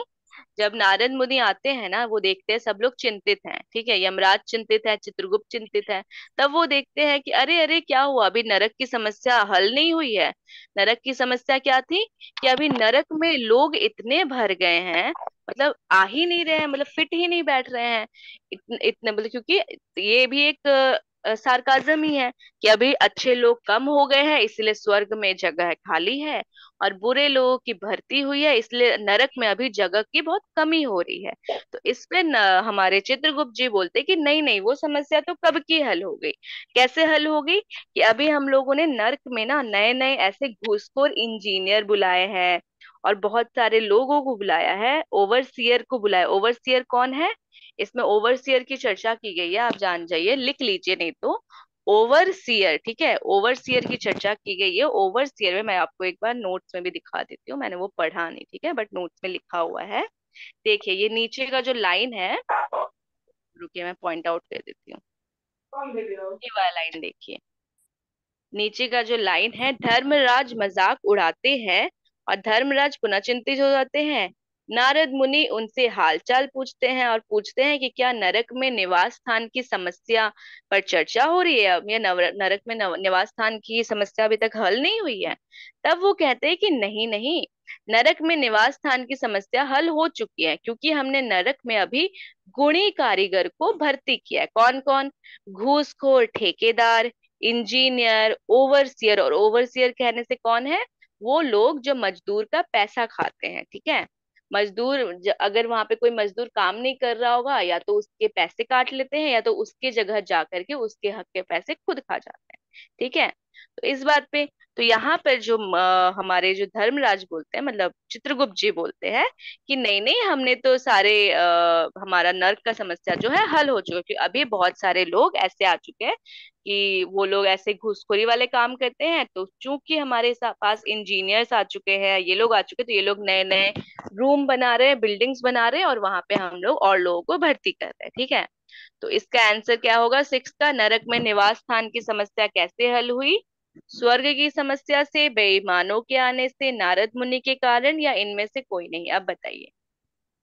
जब नारद मुनि आते हैं ना, वो देखते हैं सब लोग चिंतित हैं। ठीक है, यमराज चिंतित है, चित्रगुप्त चिंतित है। तब वो देखते हैं कि अरे अरे क्या हुआ, अभी नरक की समस्या हल नहीं हुई है। नरक की समस्या क्या थी कि अभी नरक में लोग इतने भर गए हैं, मतलब आ ही नहीं रहे हैं, मतलब फिट ही नहीं बैठ रहे हैं। इतने मतलब, क्योंकि ये भी एक सार्काज्म ही है कि अभी अच्छे लोग कम हो गए हैं इसलिए स्वर्ग में जगह खाली है, और बुरे लोगों की भर्ती हुई है इसलिए नरक में अभी जगह की बहुत कमी हो रही है। तो इस पे हमारे चित्रगुप्त जी बोलते कि नहीं नहीं, वो समस्या तो कब की हल हो गई। कैसे हल हो गई कि अभी हम लोगों ने नरक में ना नए नए ऐसे घूसखोर इंजीनियर बुलाए हैं और बहुत सारे लोगों को बुलाया है, ओवरसियर को बुलाया। ओवरसियर कौन है? इसमें ओवरसियर की चर्चा की गई है, आप जान जाइए, लिख लीजिए नहीं तो। ओवरसियर, ठीक है, ओवरसियर की चर्चा की गई है। ओवरसियर में मैं आपको एक बार नोट्स में भी दिखा देती हूँ, मैंने वो पढ़ा नहीं, ठीक है, बट नोट्स में लिखा हुआ है। देखिए ये नीचे का जो लाइन है, रुकिए मैं पॉइंट आउट कर देती हूँ। ये वाला लाइन देखिए, नीचे का जो लाइन है, धर्मराज मजाक उड़ाते हैं और धर्मराज पुनः चिंतित हो जाते हैं। नारद मुनि उनसे हालचाल पूछते हैं और पूछते हैं कि क्या नरक में निवास स्थान की समस्या पर चर्चा हो रही है अब, या नरक में निवास स्थान की समस्या अभी तक हल नहीं हुई है? तब वो कहते हैं कि नहीं नहीं, नरक में निवास स्थान की समस्या हल हो चुकी है, क्योंकि हमने नरक में अभी गुणी कारीगर को भर्ती किया है। कौन कौन? घूसखोर ठेकेदार, इंजीनियर, ओवरसियर। और ओवरसियर कहने से कौन है? वो लोग जो मजदूर का पैसा खाते हैं, ठीक है। मजदूर अगर वहां पे कोई मजदूर काम नहीं कर रहा होगा, या तो उसके पैसे काट लेते हैं, या तो उसके जगह जा करके उसके हक के पैसे खुद खा जाते हैं, ठीक है। तो इस बात पे, तो यहाँ पर जो हमारे जो धर्मराज बोलते हैं, मतलब चित्रगुप्त जी बोलते हैं कि नहीं नहीं, हमने तो सारे हमारा नर्क का समस्या जो है हल हो चुका है, क्योंकि अभी बहुत सारे लोग ऐसे आ चुके हैं कि वो लोग ऐसे घूसखोरी वाले काम करते हैं। तो चूंकि हमारे पास इंजीनियर्स आ चुके हैं, ये लोग आ चुके हैं, तो ये लोग नए नए रूम बना रहे हैं, बिल्डिंग्स बना रहे हैं, और वहां पे हम लोग और लोगों को भर्ती कर रहे हैं, ठीक है। तो इसका आंसर क्या होगा? सिक्स का, नरक में निवास स्थान की समस्या कैसे हल हुई? स्वर्ग की समस्या से, बेईमानों के आने से, नारद मुनि के कारण, या इनमें से कोई नहीं? अब बताइए।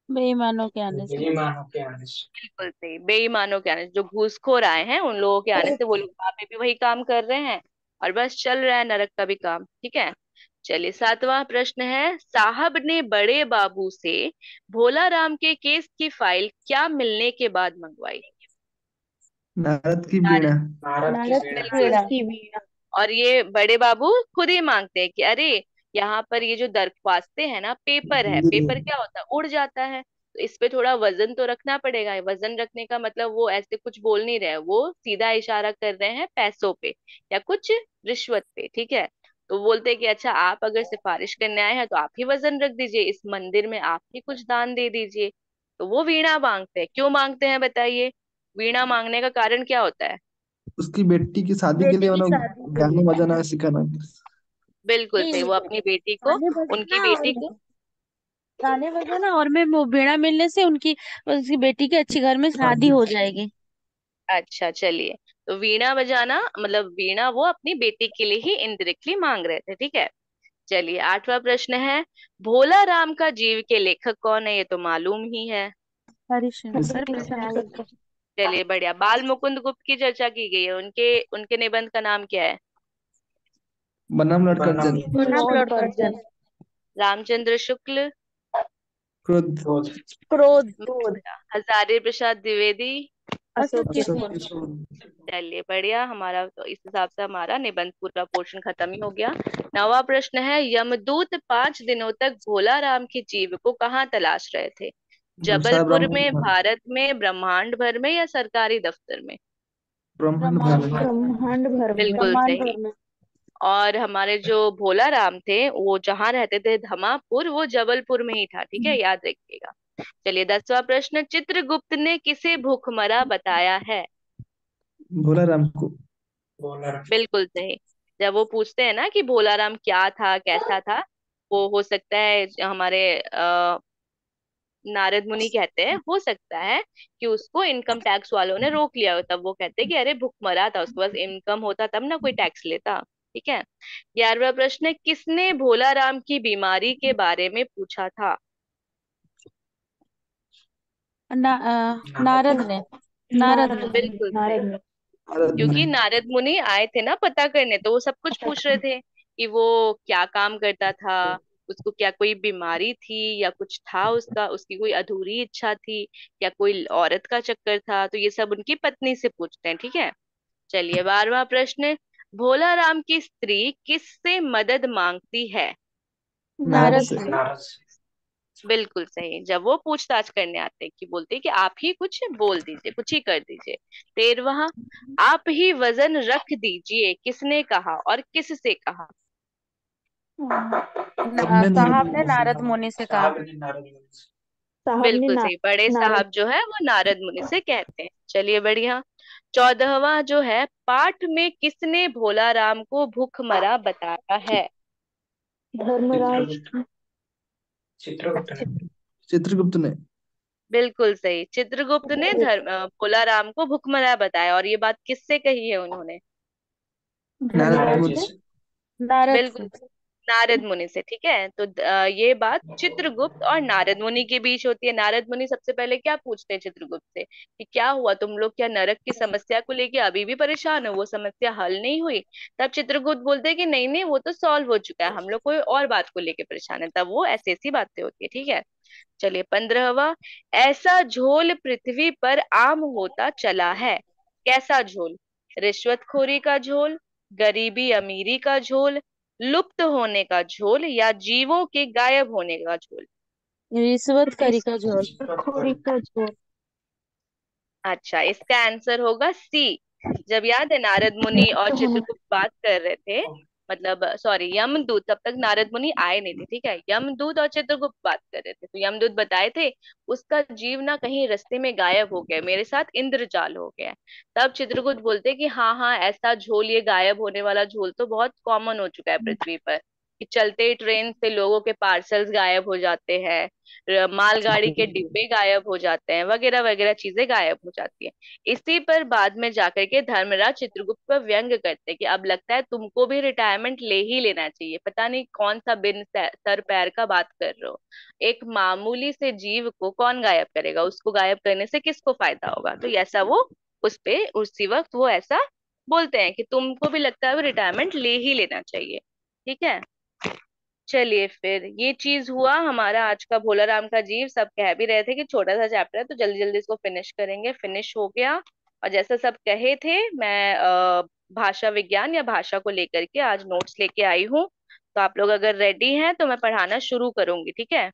बेईमानों के आने से। बेईमानों के आने से। बिल्कुल सही, बेईमानों के आने से। जो घूसखोर आए हैं उन लोगों के आने से, वो लोग वहां पे भी वही काम कर रहे हैं, और बस चल रहा है नरक का भी काम, ठीक है। चलिए, सातवां प्रश्न है, साहब ने बड़े बाबू से भोला राम के केस की फाइल क्या मिलने के बाद मंगवाई? नारद की नारद। वीणा। नारद की नारद वीणा। की बिल्कुल। वीणा। की वीणा। और ये बड़े बाबू खुद ही मांगते हैं कि अरे, यहाँ पर ये जो दरख्वास्तें हैं ना, पेपर है, ये पेपर क्या होता है? उड़ जाता है, तो इस पे थोड़ा वजन तो रखना पड़ेगा। वजन रखने का मतलब वो ऐसे कुछ बोल नहीं रहे, वो सीधा इशारा कर रहे हैं पैसों पे या कुछ रिश्वत पे, ठीक है। तो बोलते हैं कि अच्छा, आप अगर सिफारिश करने आए हैं तो आप ही वजन रख दीजिए, इस मंदिर में आप ही कुछ दान दे दीजिए। तो वो वीणा मांगते हैं। क्यों मांगते हैं बताइए? वीणा मांगने का कारण क्या होता है? उसकी बेटी की शादी के बेटी लिए की उन्हें शादी के गाना लिए। बजाना सिखाना। बिल्कुल सही, नहीं, वो अपनी बेटी को, गाने उनकी बजाना और बेटी को। गाने बजाना, और में वो वीणा मिलने से उनकी उसकी बेटी के अच्छी घर में शादी शादी। हो जाएगी। अच्छा चलिए, तो वीणा बजाना मतलब वीणा वो अपनी बेटी के लिए ही इनडायरेक्टली मांग रहे थे, ठीक है। चलिए, आठवां प्रश्न है, भोला राम का जीव के लेखक कौन है? ये तो मालूम ही है। हरिशंकर हरिश्चंद्र। प्रसाद। चलिए बढ़िया, बाल मुकुंद गुप्त की चर्चा की गई है, उनके उनके निबंध का नाम क्या है? बनाम लॉर्ड बनाम कर्जन। बनाम Lord Lord Curzon. Curzon. Ramchandra Shukla. क्रोध। क्रोध। क्रोध। क्रोध। हजारी प्रसाद द्विवेदी। अशोक अशोक के अशोक फूल। केसरी। किशोर। चलिए बढ़िया, हमारा तो इस हिसाब से हमारा निबंध पूरा पोर्शन खत्म ही हो गया। नवा प्रश्न है, यमदूत 5 दिनों तक भोला राम के जीव को कहाँ तलाश रहे थे? सारा जबलपुर में, ब्रह्मांड। भारत में, ब्रह्मांड भर में, या सरकारी दफ्तर में? ब्रह्मांड भर ब्रह्मांड में। भर में। ब्रह्मांड भर में। बिल्कुल ब्रह्मांड सही। भर में। और हमारे जो भोला राम थे, वो जहाँ रहते थे धमापुर, वो जबलपुर में ही था, ठीक है, याद रखिएगा। चलिए, 10वां प्रश्न, चित्रगुप्त ने किसे भूखमरा बताया है? भोला राम को। बॉलर। बिल्कुल सही। जब वो पूछते हैं ना कि भोला राम क्या था, कैसा था, वो हो सकता है हमारे नारद मुनि कहते हैं, हो सकता है कि उसको इनकम टैक्स वालों ने रोक लिया हो, तब वो कहते हैं कि अरे भुखमरा था, उसके पास इनकम होता तब ना कोई टैक्स लेता, ठीक है। 11वां प्रश्न, किसने भोला राम की बीमारी के बारे में पूछा था? नारद ने। नारद नारद। मुनि। बिल्कुल सही, नारद ने। भारत क्योंकि में। नारद मुनि आए थे ना पता करने, तो वो सब कुछ पूछ रहे थे कि वो क्या काम करता था, उसको क्या कोई बीमारी थी, या कुछ था उसका, उसकी कोई अधूरी इच्छा थी, या कोई औरत का चक्कर था, तो ये सब उनकी पत्नी से पूछते हैं, ठीक है। चलिए, 12वां प्रश्न, भोला राम की स्त्री किससे मदद मांगती है? नारद नारद से। से। नारद। बिल्कुल सही, जब वो पूछताछ करने आते हैं कि बोलते हैं कि आप ही कुछ बोल दीजिए, कुछ ही कर दीजिए। 13वां, आप ही वजन रख दीजिए, किसने कहा और किससे कहा? सबने नारद साहब ने मुनि से। नारद मुनि से कहा। साहब ने नारद मुनि से। साहब ने बिल्कुल सही, बड़े नारद। साहब जो है वो नारद मुनि से कहते हैं। चलिए बढ़िया। 14वां जो है, पाठ में किसने भोला राम को भूखमरा बताया है? धर्मराज। चित्रगुप्त। चित्रगुप्त ने। चित्रगुप्त ने। बिल्कुल सही, चित्रगुप्त ने भोला राम को भुखमरा बताया, और ये बात किससे कही है उन्होंने? नारद धर्मराज नारद जी मुनि। से। से। नारद बिल्कुल, से। नारद मुनि से, ठीक है। तो ये बात चित्रगुप्त और नारद मुनि के बीच होती है। नारद मुनि सबसे पहले क्या पूछते हैं चित्रगुप्त से कि क्या हुआ, तुम लोग क्या नरक की समस्या को लेके अभी भी परेशान हो, वो समस्या हल नहीं हुई? तब चित्रगुप्त बोलते हैं कि नहीं नहीं, वो तो सॉल्व हो चुका है, हम लोग कोई और बात को लेके परेशान है। तब वो ऐसी ऐसी बातें होती है, ठीक है। चलिए 15वां, ऐसा झोल पृथ्वी पर आम होता चला है। कैसा झोल? रिश्वतखोरी का झोल, गरीबी अमीरी का झोल, लुप्त होने का झोल, या जीवों के गायब होने का झोल? रिश्वत करी का झोल। खोरी का झोल। अच्छा, इसका आंसर होगा सी। जब याद है नारद मुनि और चित्रगुप्त बात कर रहे थे, मतलब सॉरी यमदूत, तब तक नारद मुनि आए नहीं थे, ठीक है। यमदूत और चित्रगुप्त बात कर रहे थे, तो यमदूत बताए थे उसका जीव ना कहीं रास्ते में गायब हो गया, मेरे साथ इंद्रजाल हो गया है। तब चित्रगुप्त बोलते कि हाँ हाँ, ऐसा झोल, ये गायब होने वाला झोल तो बहुत कॉमन हो चुका है पृथ्वी पर, कि चलते ट्रेन से लोगों के पार्सल्स गायब हो जाते हैं, मालगाड़ी के डिब्बे गायब हो जाते हैं, वगैरह वगैरह चीजें गायब हो जाती है। इसी पर बाद में जाकर के धर्मराज चित्रगुप्त पर व्यंग करते हैं कि अब लगता है तुमको भी रिटायरमेंट ले ही लेना चाहिए, पता नहीं कौन सा बिन सर पैर का बात कर रहे हो। एक मामूली से जीव को कौन गायब करेगा, उसको गायब करने से किसको फायदा होगा? तो ऐसा वो उस पे उसी वक्त वो ऐसा बोलते हैं कि तुमको भी लगता है रिटायरमेंट ले ही लेना चाहिए, ठीक है। चलिए फिर ये चीज हुआ हमारा आज का भोला राम का जीव। सब कह भी रहे थे कि छोटा सा चैप्टर है तो जल्दी जल्दी इसको फिनिश करेंगे, फिनिश हो गया। और जैसा सब कहे थे, मैं भाषा विज्ञान या भाषा को लेकर के आज नोट्स लेके आई हूँ। तो आप लोग अगर रेडी हैं तो मैं पढ़ाना शुरू करूंगी, ठीक है।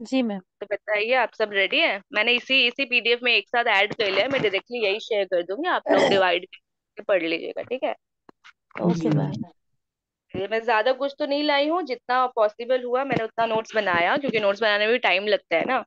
जी मैम। तो बताइए आप सब रेडी हैं? मैंने इसी इसी पीडीएफ में एक साथ ऐड कर लिया है, मैं डायरेक्टली यही शेयर कर दूंगी, आप लोग डिवाइड करके पढ़ लीजिएगा, ठीक है। ओके जी मैम। ये मैं ज्यादा कुछ तो नहीं लाई हूँ, जितना पॉसिबल हुआ मैंने उतना नोट्स बनाया, क्योंकि नोट्स बनाने में भी टाइम लगता है ना।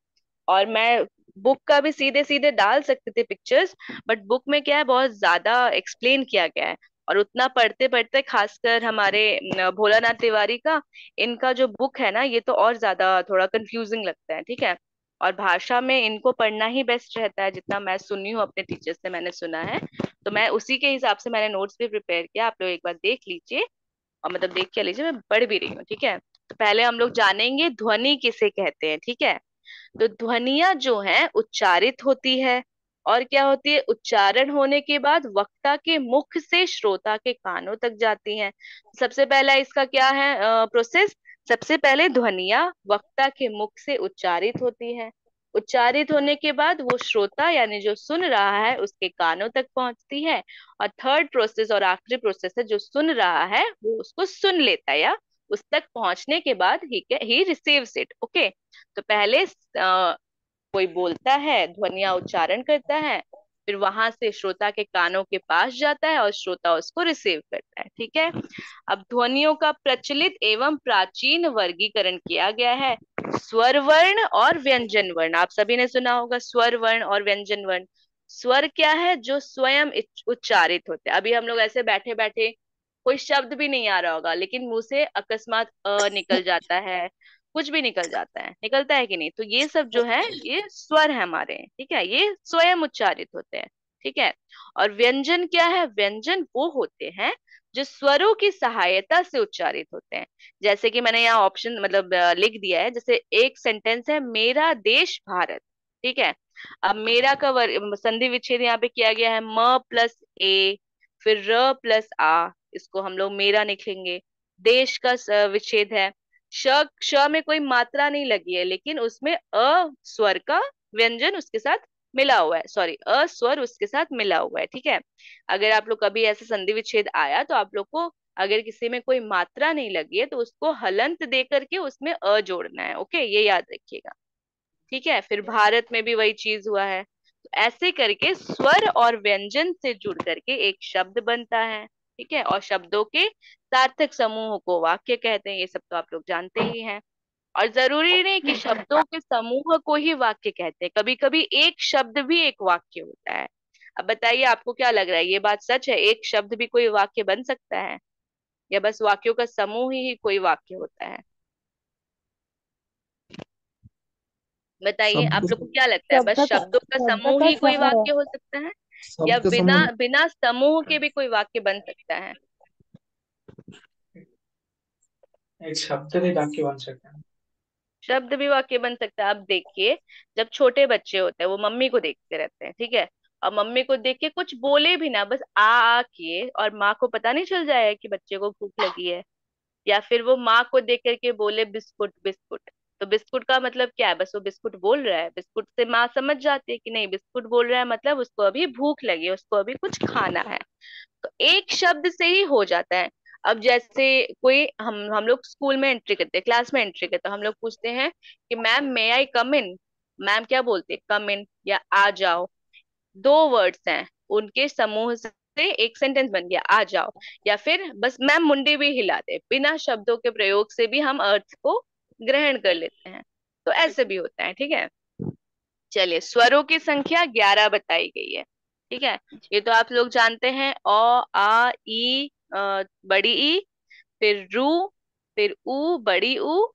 और मैं बुक का भी सीधे सीधे डाल सकते थे पिक्चर्स, बट बुक में क्या है, बहुत ज्यादा एक्सप्लेन किया गया है। और उतना पढ़ते पढ़ते, खासकर हमारे भोलानाथ तिवारी का, इनका जो बुक है ना, ये तो और ज्यादा थोड़ा कंफ्यूजिंग लगता है, ठीक है। और भाषा में इनको पढ़ना ही बेस्ट रहता है, जितना मैं सुनी हूँ अपने टीचर से, मैंने सुना है। तो मैं उसी के हिसाब से मैंने नोट्स भी प्रिपेयर किया, आप लोग एक बार देख लीजिए। और मतलब देख के लीजिए, मैं पढ़ भी रही हूँ, ठीक है। तो पहले हम लोग जानेंगे ध्वनि किसे कहते हैं, ठीक है। तो ध्वनियां जो हैं उच्चारित होती है, और क्या होती है, उच्चारण होने के बाद वक्ता के मुख से श्रोता के कानों तक जाती हैं। सबसे पहला इसका क्या है प्रोसेस? सबसे पहले ध्वनियां वक्ता के मुख से उच्चारित होती हैं, उच्चारित होने के बाद वो श्रोता यानी जो सुन रहा है उसके कानों तक पहुंचती है। और थर्ड प्रोसेस और आखिरी प्रोसेस है, जो सुन रहा है वो उसको सुन लेता है, या उस तक पहुंचने के बाद ही रिसीव्स इट, ओके। तो पहले कोई बोलता है, ध्वनिया उच्चारण करता है, फिर वहां से श्रोता के कानों के पास जाता है और श्रोता उसको रिसीव करता है, ठीक है। अब ध्वनियों का प्रचलित एवं प्राचीन वर्गीकरण किया गया है। स्वर वर्ण और व्यंजन वर्ण, आप सभी ने सुना होगा स्वर वर्ण और व्यंजन वर्ण। स्वर क्या है? जो स्वयं उच्चारित होते हैं। अभी हम लोग ऐसे बैठे बैठे, कोई शब्द भी नहीं आ रहा होगा, लेकिन मुंह से अकस्मात निकल जाता है, कुछ भी निकल जाता है, निकलता है कि नहीं? तो ये सब जो है ये स्वर है हमारे, ठीक है, ये स्वयं उच्चारित होते हैं, ठीक है। और व्यंजन क्या है? व्यंजन वो होते हैं जो स्वरों की सहायता से उच्चारित होते हैं। जैसे कि मैंने यहाँ ऑप्शन मतलब लिख दिया है, जैसे एक सेंटेंस है, मेरा देश भारत, ठीक है। अब मेरा का संधि विच्छेद यहाँ पे किया गया है, म प्लस ए, फिर र प्लस आ, इसको हम लोग मेरा लिखेंगे। देश का विच्छेद है, श, श में कोई मात्रा नहीं लगी है, लेकिन उसमें अ स्वर का व्यंजन उसके साथ मिला हुआ है, सॉरी अ स्वर उसके साथ मिला हुआ है, ठीक है। अगर आप लोग कभी ऐसे संधि विच्छेद आया तो आप लोग को, अगर किसी में कोई मात्रा नहीं लगी है तो उसको हलंत दे करके उसमें अ जोड़ना है, ओके, ये याद रखिएगा, ठीक है। फिर भारत में भी वही चीज हुआ है। तो ऐसे करके स्वर और व्यंजन से जुड़ करके एक शब्द बनता है, ठीक है। और शब्दों के सार्थक समूह को वाक्य कहते हैं, ये सब तो आप लोग जानते ही हैं। और जरूरी नहीं कि शब्दों के समूह को ही वाक्य कहते हैं, कभी कभी एक शब्द भी एक वाक्य होता है। अब बताइए आपको क्या लग रहा है, ये बात सच है, एक शब्द भी कोई वाक्य बन सकता है, या बस वाक्यों का समूह ही कोई वाक्य होता है? बताइए आप शब्द लोग को क्या लगता है, शब्द बस का शब्दों का शब्द समूह का ही कोई समूह। वाक्य हो सकता है, या शब्द का बिना समूह। बिना समूह के भी कोई वाक्य बन सकता है? एक शब्द भी वाक्य बन सकता है। शब्द भी वाक्य बन सकता है। अब देखिए, जब छोटे बच्चे होते हैं वो मम्मी को देखते रहते हैं, ठीक है, और मम्मी को देख के कुछ बोले भी ना, बस आ किए, और माँ को पता नहीं चल जाए कि बच्चे को भूख लगी है। या फिर वो माँ को देख करके बोले बिस्कुट बिस्कुट, तो बिस्कुट का मतलब क्या है, बस वो बिस्कुट बोल रहा है, बिस्कुट से माँ समझ जाती है कि नहीं बिस्कुट बोल रहा है, मतलब उसको अभी भूख लगी है, उसको अभी कुछ खाना है। तो एक शब्द से ही हो जाता है। अब जैसे कोई हम लोग स्कूल में एंट्री करते हैं, क्लास में एंट्री करते हैं, हम लोग पूछते हैं कि मैम मे आई कम इन। मैम क्या बोलते हैं, कम इन या आ जाओ। दो वर्ड्स हैं, उनके समूह से एक सेंटेंस बन गया, आ जाओ। या फिर बस मैम मुंडी भी हिला दे, बिना शब्दों के प्रयोग से भी हम अर्थ को ग्रहण कर लेते हैं। तो ऐसे भी होता है, ठीक है। चलिए, स्वरों की संख्या 11 बताई गई है, ठीक है। ये तो आप लोग जानते हैं, अ आ ई, बड़ी ई, फिर रू, फिर ऊ बड़ी ऊ,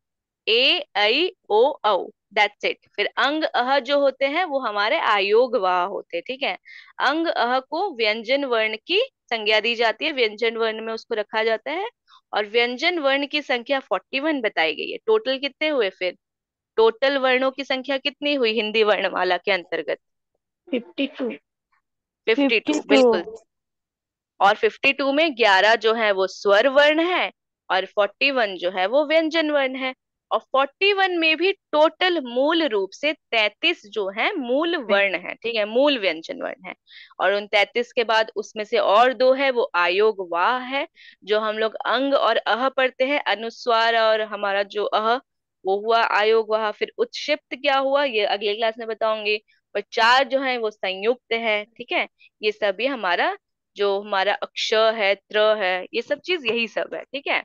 ए ऐ ओ औ, दैट्स इट। फिर अंग अह जो होते हैं वो हमारे आयोग वाह होते हैं, ठीक है। अंग अह को व्यंजन वर्ण की संज्ञा दी जाती है, व्यंजन वर्ण में उसको रखा जाता है। और व्यंजन वर्ण की संख्या 41 बताई गई है। टोटल कितने हुए फिर, टोटल वर्णों की संख्या कितनी हुई हिंदी वर्णमाला के अंतर्गत? 52। 52, 52। बिल्कुल। और 52 में 11 जो है वो स्वर वर्ण है, और 41 जो है वो व्यंजन वर्ण है। और 41 में भी टोटल मूल रूप से 33 जो है मूल वर्ण है, ठीक है, मूल व्यंजन वर्ण है। और उन 33 के बाद उसमें से और दो है, वो आयोग वाह है, जो हम लोग अंग और अह पढ़ते हैं, अनुस्वार और हमारा जो अह, वो हुआ आयोग वाह। फिर उत्क्षिप्त क्या हुआ ये अगले क्लास में बताऊंगी। और चार जो है वो संयुक्त है, ठीक है। ये सभी हमारा जो हमारा अक्ष है, त्र है, ये सब चीज यही सब है, ठीक है।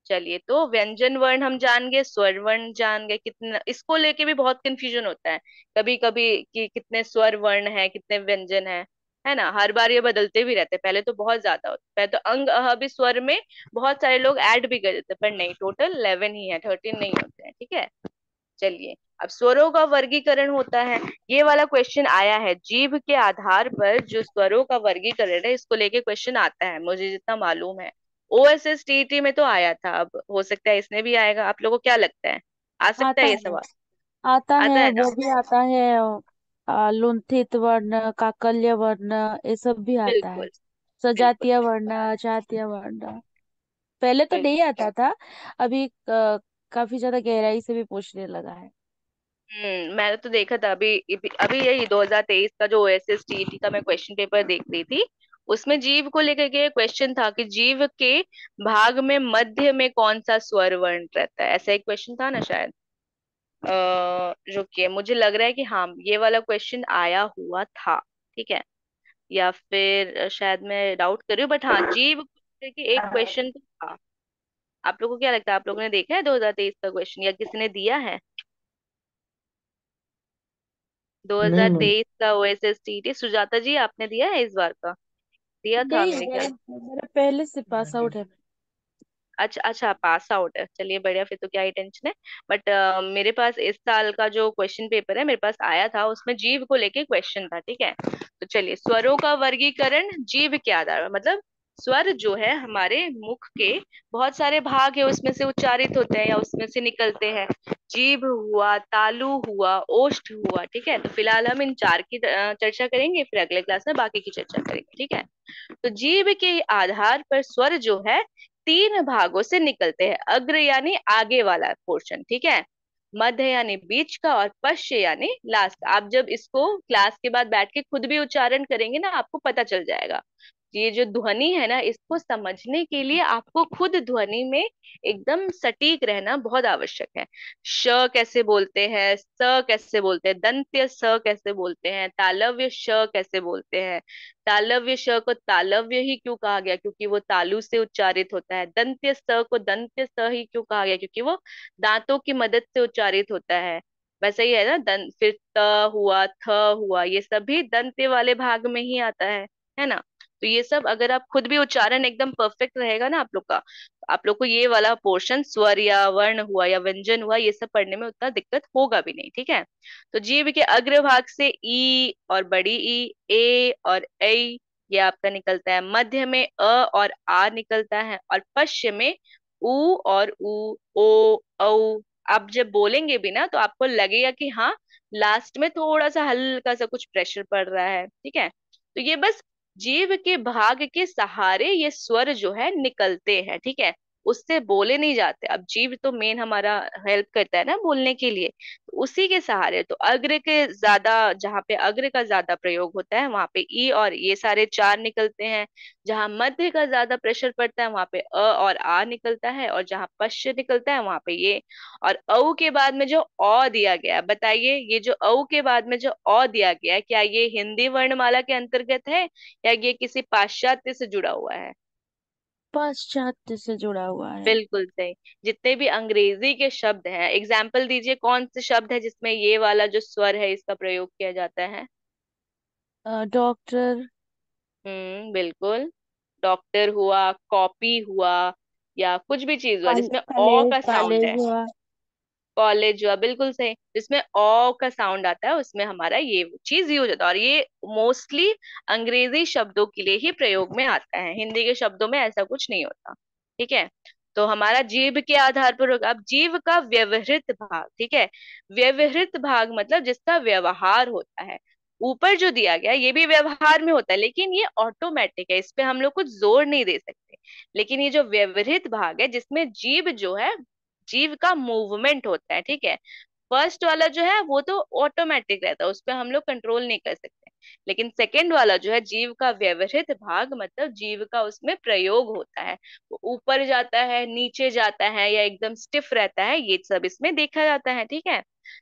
चलिए, तो व्यंजन वर्ण हम जान गए, स्वर वर्ण जान गए। कितना इसको लेके भी बहुत कंफ्यूजन होता है कभी कभी कि कितने स्वर वर्ण है, कितने व्यंजन है ना। हर बार ये बदलते भी रहते हैं, पहले तो बहुत ज्यादा होते, पहले तो अंग अह भी स्वर में बहुत सारे लोग ऐड भी कर देते हैं, पर नहीं, टोटल 11 ही है, 13 नहीं होते हैं, ठीक है। चलिए, अब स्वरों का वर्गीकरण होता है। ये वाला क्वेश्चन आया है, जीभ के आधार पर जो स्वरों का वर्गीकरण है, इसको लेके क्वेश्चन आता है, मुझे जितना मालूम है। ओएसएस टीईटी में तो आया था, अब हो सकता है इसमें भी आएगा। आप लोगों को क्या लगता है, आ सकता आता है ये है, सवाल? आता आता है, है ना? वो भी आता है। लुंठित वर्ण, काकल्य वर्ण, ये सब भी आता है। बिल्कुल, बिल्कुल, सजातीय वर्ण, अजातीय वर्ण। पहले तो नहीं बिल्कुल। आता था, अभी काफी ज्यादा गहराई से भी पूछने लगा है। मैंने तो देखा था अभी अभी यही 2023 का जो ओएसएस टीईटी का मैं क्वेश्चन पेपर देख रही थी, उसमें जीव को लेकर के क्वेश्चन था कि जीव के भाग में मध्य में कौन सा स्वर वर्ण रहता है, ऐसा एक क्वेश्चन था ना शायद। रुकिए, मुझे लग रहा है कि हाँ ये वाला क्वेश्चन आया हुआ था, ठीक है। या फिर शायद मैं डाउट कर रही हूँ, बट हाँ जीव को लेकर के एक क्वेश्चन तो था। आप लोगों को क्या लगता है, आप लोगों ने देखा है 2023 का क्वेश्चन, या किसी ने दिया है नहीं नहीं। 2023 का ओएसएस टीटी? सुजाता जी, आपने दिया है इस बार का? दिया था नहीं, मेरे ख्याल। मेरा पहले से पास आउट है। अच्छा अच्छा, पास आउट है, चलिए बढ़िया, फिर तो क्या ही टेंशन है। बट मेरे पास इस साल का जो क्वेश्चन पेपर है मेरे पास आया था, उसमें जीव को लेके क्वेश्चन था, ठीक है। तो चलिए, स्वरों का वर्गीकरण जीव के आधार पर, मतलब स्वर जो है हमारे मुख के बहुत सारे भाग है, उसमें से उच्चारित होते हैं या उसमें से निकलते हैं। जीभ हुआ, तालु हुआ, ओष्ठ हुआ, ठीक है। तो फिलहाल हम इन चार की चर्चा करेंगे, फिर अगले क्लास में बाकी की चर्चा करेंगे, ठीक है। तो जीभ के आधार पर स्वर जो है तीन भागों से निकलते हैं, अग्र यानी आगे वाला पोर्शन, ठीक है, मध्य यानी बीच का, और पश्च यानी लास्ट। आप जब इसको क्लास के बाद बैठ के खुद भी उच्चारण करेंगे ना, आपको पता चल जाएगा। ये जो ध्वनि है ना, इसको समझने के लिए आपको खुद ध्वनि में एकदम सटीक रहना बहुत आवश्यक है। श कैसे बोलते हैं, स कैसे बोलते हैं, दंत्य स कैसे बोलते हैं, तालव्य श कैसे बोलते हैं। तालव्य श को तालव्य ही क्यों कहा गया, क्योंकि वो तालु से उच्चारित होता है। दंत्य स को दंत्य स ही क्यों कहा गया, क्योंकि वो दांतों की मदद से उच्चारित होता है। वैसे ही है ना, दंत, फिर त हुआ, थ हुआ, ये सभी दंत्य वाले भाग में ही आता है ना। तो ये सब अगर आप खुद भी उच्चारण एकदम परफेक्ट रहेगा ना आप लोग का, तो आप लोग को ये वाला पोर्शन स्वर या वर्ण हुआ या व्यंजन हुआ, ये सब पढ़ने में उतना दिक्कत होगा भी नहीं, ठीक है। तो जीभ के अग्रभाग से ई और बड़ी ई, ए और ऐ, ये आपका निकलता है। मध्य में अ और आ निकलता है, और पश्चिम में ऊ और ऊ, ओ, औ। आप जब बोलेंगे भी ना तो आपको लगेगा कि हाँ, लास्ट में थोड़ा सा हल्का सा कुछ प्रेशर पड़ रहा है, ठीक है। तो ये बस जीभ के भाग के सहारे ये स्वर जो है निकलते हैं, ठीक है। उससे बोले नहीं जाते। अब जीभ तो मेन हमारा हेल्प करता है ना बोलने के लिए, तो उसी के सहारे। तो अग्र के ज्यादा, जहाँ पे अग्र का ज्यादा प्रयोग होता है वहां पे ई और ये सारे चार निकलते हैं। जहाँ मध्य का ज्यादा प्रेशर पड़ता है वहां पे अ और आ निकलता है, और जहाँ पश्च निकलता है वहां पे ये। और औ के बाद में जो अ दिया गया है, बताइए ये जो औ के बाद में जो अ दिया गया है, क्या ये हिंदी वर्णमाला के अंतर्गत है या ये किसी पाश्चात्य से जुड़ा हुआ है? पाश्चात्य से जुड़ा हुआ है। बिल्कुल सही। जितने भी अंग्रेजी के शब्द हैं, एग्जाम्पल दीजिए, कौन से शब्द है जिसमें ये वाला जो स्वर है इसका प्रयोग किया जाता है? डॉक्टर। बिल्कुल। डॉक्टर हुआ, कॉपी हुआ, या कुछ भी चीज हुआ जिसमें ओ कॉलेज। का साउंड कॉलेज है। हुआ। कॉलेज हुआ, बिल्कुल सही। जिसमें ओ का साउंड आता है उसमें हमारा ये चीज यूज होता है, और ये मोस्टली अंग्रेजी शब्दों के लिए ही प्रयोग में आता है, हिंदी के शब्दों में ऐसा कुछ नहीं होता, ठीक है। तो हमारा जीभ के आधार पर होगा। अब जीभ का व्यवहृत भाग, ठीक है। व्यवहृत भाग मतलब जिसका व्यवहार होता है। ऊपर जो दिया गया है, ये भी व्यवहार में होता है, लेकिन ये ऑटोमेटिक है, इस पे हम लोग कुछ जोर नहीं दे सकते। लेकिन ये जो व्यवहृत भाग है, जिसमें जीभ जो है, जीव का मूवमेंट होता है, ठीक है। फर्स्ट वाला जो है वो तो ऑटोमेटिक रहता है, उस पर हम लोग कंट्रोल नहीं कर सकते। लेकिन सेकंड वाला जो है जीव का व्यवहृत भाग, मतलब जीव का उसमें प्रयोग होता है। वो ऊपर जाता है, नीचे जाता है, या एकदम स्टिफ रहता है, ये सब इसमें देखा जाता है, ठीक है।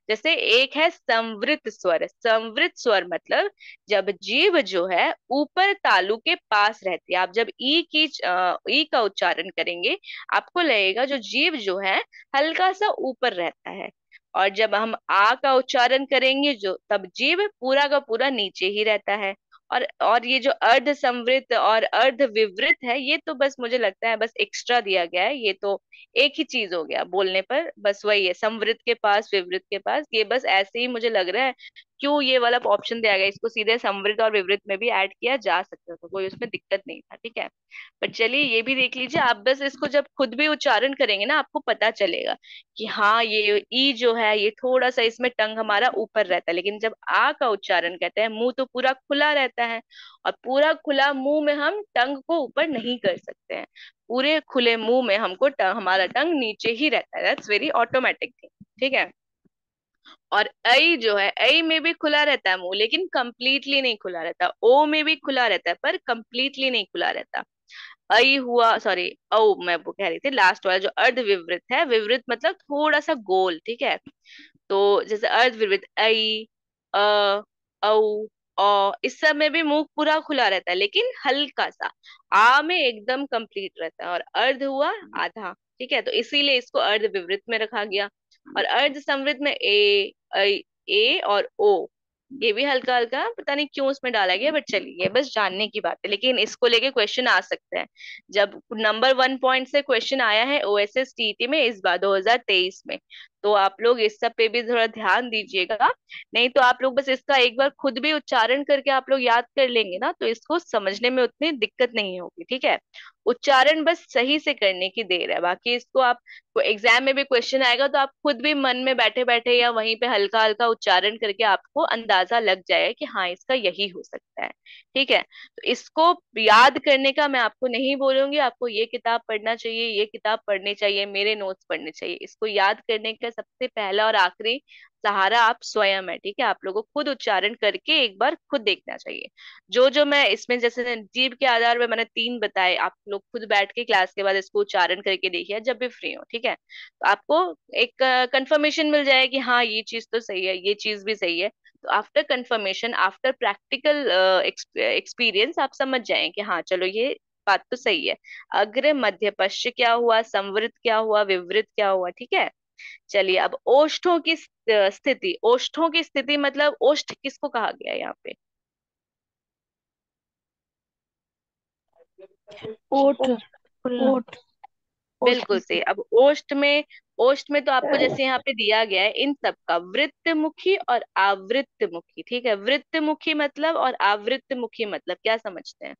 जैसे एक है संवृत स्वर। संवृत स्वर मतलब जब जीभ जो है ऊपर तालु के पास रहती है। आप जब ई का उच्चारण करेंगे, आपको लगेगा जो जीभ जो है हल्का सा ऊपर रहता है। और जब हम आ का उच्चारण करेंगे जो, तब जीभ पूरा का पूरा नीचे ही रहता है। और ये जो अर्ध संवृत और अर्ध विवृत है, ये तो बस मुझे लगता है बस एक्स्ट्रा दिया गया है। ये तो एक ही चीज हो गया बोलने पर, बस वही है, संवृत के पास विवृत के पास, ये बस ऐसे ही मुझे लग रहा है। क्यों ये वाला ऑप्शन दिया गया, इसको सीधे संवृत और विवृत में भी ऐड किया जा सकता था, कोई उसमें दिक्कत नहीं था, ठीक है। पर चलिए ये भी देख लीजिए आप, बस इसको जब खुद भी उच्चारण करेंगे ना आपको पता चलेगा कि हाँ, ये ई जो है ये थोड़ा सा इसमें टंग हमारा ऊपर रहता है। लेकिन जब आ का उच्चारण कहते हैं, मुंह तो पूरा खुला रहता है, और पूरा खुला मुंह में हम टंग को ऊपर नहीं कर सकते हैं। पूरे खुले मुंह में हमको हमारा टंग नीचे ही रहता है, दैट्स वेरी ऑटोमेटिक थिंग, ठीक है। और ऐ जो है, ऐ में भी खुला रहता है मुंह, लेकिन कंप्लीटली नहीं खुला रहता। ओ में भी खुला रहता है पर कंप्लीटली नहीं खुला रहता। ऐ हुआ, सॉरी, औ मैं वो कह रही थी, लास्ट वाला जो अर्ध विवृत है, विवृत मतलब थोड़ा सा गोल, ठीक है। तो जैसे अर्ध विवृत ऐ, अ, औ, इस सब में भी मुंह पूरा खुला रहता है, लेकिन हल्का सा। आ में एकदम कंप्लीट रहता है, और अर्ध हुआ आधा, ठीक है। तो इसीलिए इसको अर्ध विवृत में रखा गया। और अर्ध संवृत में ए, ए और ओ, ये भी हल्का हल्का, पता नहीं क्यों उसमें डाला गया, बट चलिए ये बस जानने की बात है। लेकिन इसको लेके क्वेश्चन आ सकते हैं। जब नंबर 1 पॉइंट से क्वेश्चन आया है ओएसएस टीटी में इस बार 2023 में, तो आप लोग इस सब पे भी थोड़ा ध्यान दीजिएगा। नहीं तो आप लोग बस इसका एक बार खुद भी उच्चारण करके आप लोग याद कर लेंगे ना, तो इसको समझने में उतनी दिक्कत नहीं होगी, ठीक है। उच्चारण बस सही से करने की देर है, बाकी इसको आप, एग्जाम में भी क्वेश्चन आएगा तो आप खुद भी मन में बैठे बैठे या वहीं पे हल्का हल्का उच्चारण करके आपको अंदाजा लग जाएगा कि हाँ इसका यही हो सकता है, ठीक है। तो इसको याद करने का मैं आपको नहीं बोलूंगी, आपको ये किताब पढ़ना चाहिए, ये किताब पढ़नी चाहिए, मेरे नोट्स पढ़ने चाहिए। इसको याद करने का सबसे पहला और आखिरी सहारा आप स्वयं है, ठीक है। आप लोगों को खुद उच्चारण करके एक बार खुद देखना चाहिए। जो जो मैं इसमें, जैसे जीभ के आधार पर मैंने 3 बताए, आप लोग खुद बैठ के क्लास के बाद इसको उच्चारण करके देखिए जब भी फ्री हो, ठीक है। तो आपको एक कंफर्मेशन मिल जाए कि हाँ ये चीज तो सही है, ये चीज भी सही है। तो after confirmation, after practical experience, आप समझ जाएं कि हाँ चलो ये बात तो सही है। अग्र मध्य पश्च क्या हुआ, संवृत क्या हुआ, विवृत क्या हुआ, ठीक है। चलिए अब ओष्ठों की स्थिति। ओष्ठों की स्थिति मतलब ओष्ठ किसको कहा गया है यहाँ पे? ओठ। खुलना। ओठ। बिल्कुल सही। अब ओष्ठ में तो आपको जैसे यहाँ पे दिया गया है, इन सब का वृत्तमुखी और आवृत्तमुखी, ठीक है। वृत्तमुखी मतलब और आवृत्तमुखी मतलब क्या समझते हैं?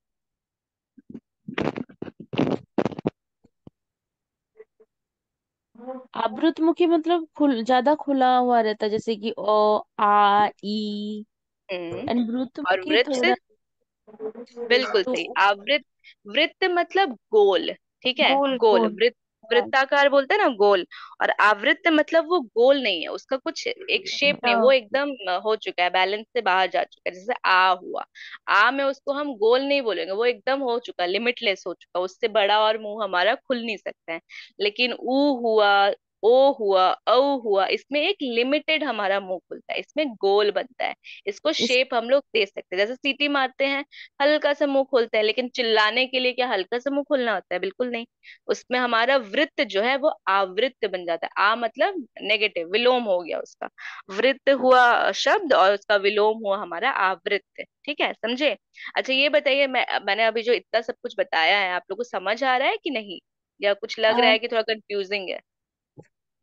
आवृतमुखी मतलब ज्यादा खुला हुआ रहता है, जैसे कि ओ, आ, ई। हम्म। एंड और वृत्तमुखी वृत्त, थोड़ा। बिल्कुल तो सही। आवृत, वृत्त मतलब गोल, ठीक है, गोल गोल, गोल। वृत्त, हाँ वृत्ताकार बोलते हैं ना, गोल। और आवृत्त मतलब वो गोल नहीं है, उसका कुछ एक शेप नहीं, वो हाँ। एकदम हो चुका है, बैलेंस से बाहर जा चुका है। जैसे आ हुआ, आ में उसको हम गोल नहीं बोलेंगे, वो एकदम हो चुका, लिमिटलेस हो चुका, उससे बड़ा और मुंह हमारा खुल नहीं सकता है। लेकिन ऊ हुआ, ओ हुआ, औ हुआ, इसमें एक लिमिटेड हमारा मुंह खुलता है, इसमें गोल बनता है। इसको इस शेप हम लोग दे सकते हैं, जैसे सीटी मारते हैं, हल्का सा मुंह खोलते हैं, लेकिन चिल्लाने के लिए क्या हल्का सा मुंह खोलना होता है? बिल्कुल नहीं। उसमें हमारा वृत्त जो है वो आवृत्त बन जाता है। आ मतलब नेगेटिव, विलोम हो गया उसका। वृत्त हुआ शब्द और उसका विलोम हुआ हमारा आवृत्त। ठीक है, समझे? अच्छा ये बताइए, मैंने अभी जो इतना सब कुछ बताया है, आप लोग को समझ आ रहा है कि नहीं, या कुछ लग रहा है कि थोड़ा कंफ्यूजिंग है?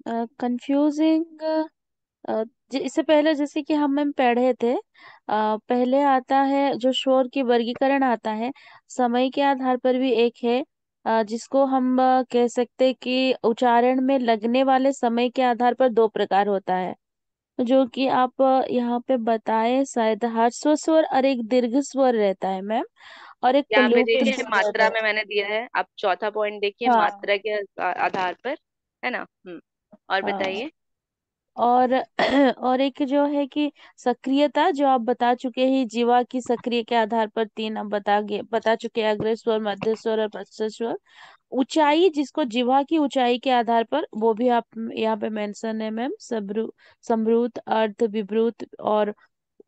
कंफ्यूजिंग। इससे पहले जैसे कि हम पढ़े थे, पहले आता है जो शोर की वर्गीकरण आता है, समय के आधार पर भी एक है, जिसको हम कह सकते हैं कि उच्चारण में लगने वाले समय के आधार पर दो प्रकार होता है, जो कि आप यहाँ पे बताए शायद ह्रस्व स्वर और एक दीर्घ स्वर रहता है मैम, और एक यहाँ पे लुप्त देखिए स्वर मात्रा है। में मैंने दिया है, आप चौथा पॉइंट देखिए, हाँ मात्रा के आधार पर, है ना? और हाँ। बताइए। और और एक जो है कि सक्रियता, जो आप बता चुके हैं, जीवा की सक्रिय के आधार पर तीन आप बता चुके हैं, अग्र स्वर, मध्य स्वर और पश्च स्वर। ऊंचाई, जिसको जिह्वा की ऊंचाई के आधार पर, वो भी आप यहाँ पे मेंशन है मैम, संभ्रुत, अर्ध विभ्रुत, और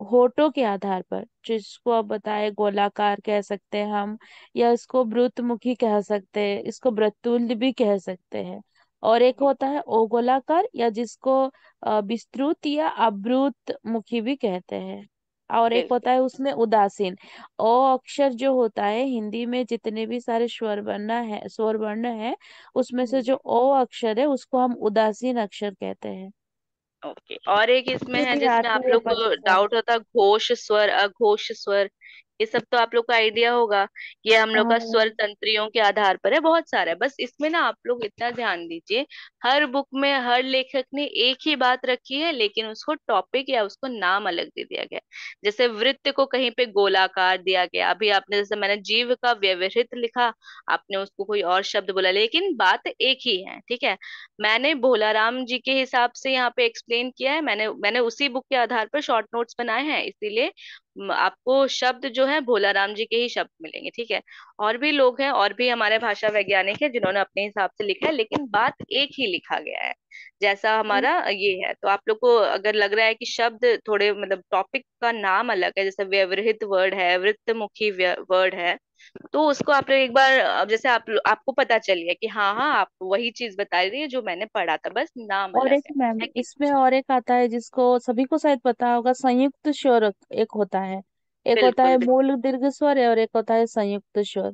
होठों के आधार पर, जिसको आप बताए गोलाकार कह सकते हैं हम, या इसको वृत्तमुखी कह सकते हैं, इसको वृत्तुल्य भी कह सकते हैं। और एक होता है ओगोलाकार, या जिसको विस्तृत या आवृत मुखी भी कहते हैं। और एक बिल्कुल। होता है उसमें उदासीन। ओ अक्षर जो होता है हिंदी में, जितने भी सारे स्वर वर्ण है, उसमें से जो ओ अक्षर है उसको हम उदासीन अक्षर कहते हैं। ओके, और एक इसमें ये है भी जिसमें आती आप है लोग को परीक्षा में। डाउट होता, घोष स्वर, अघोष स्वर, ये सब तो आप लोग का आइडिया होगा। ये हम लोग का स्वर हाँ तंत्रियों के आधार पर है, बहुत सारा है। बस इसमें ना आप लोग इतना ध्यान दीजिए, हर बुक में हर लेखक ने एक ही बात रखी है, लेकिन उसको टॉपिक या उसको नाम अलग दे दिया गया है। जैसे वृत्त को कहीं पे गोलाकार दिया गया, अभी आपने, जैसे मैंने जीव का व्यवहित लिखा, आपने उसको कोई और शब्द बोला, लेकिन बात एक ही है, ठीक है। मैंने भोलाराम जी के हिसाब से यहाँ पे एक्सप्लेन किया है, मैंने मैंने उसी बुक के आधार पर शॉर्ट नोट्स बनाए हैं, इसीलिए आपको शब्द जो है भोलाराम जी के ही शब्द मिलेंगे, ठीक है। और भी लोग हैं, और भी हमारे भाषा वैज्ञानिक है, जिन्होंने अपने हिसाब से लिखा है, लेकिन बात एक ही लिखा गया है, जैसा हमारा ये है। तो आप लोग को अगर लग रहा है कि शब्द थोड़े, मतलब टॉपिक का नाम अलग है, जैसे व्यवहित वर्ड है, वृत्तमुखी वर्ड है, तो उसको आप लोग एक बार, अब जैसे आपको पता चल गया कि हाँ हाँ, आप वही चीज बता रही है जो मैंने पढ़ा था, बस नाम और अलग एक मैम है कि? इसमें और एक आता है, जिसको सभी को शायद पता होगा, संयुक्त स्वर एक होता है। एक होता बिल्कुल है बिल्कुल। मूल दीर्घ स्वर है, और एक होता है संयुक्त स्वर।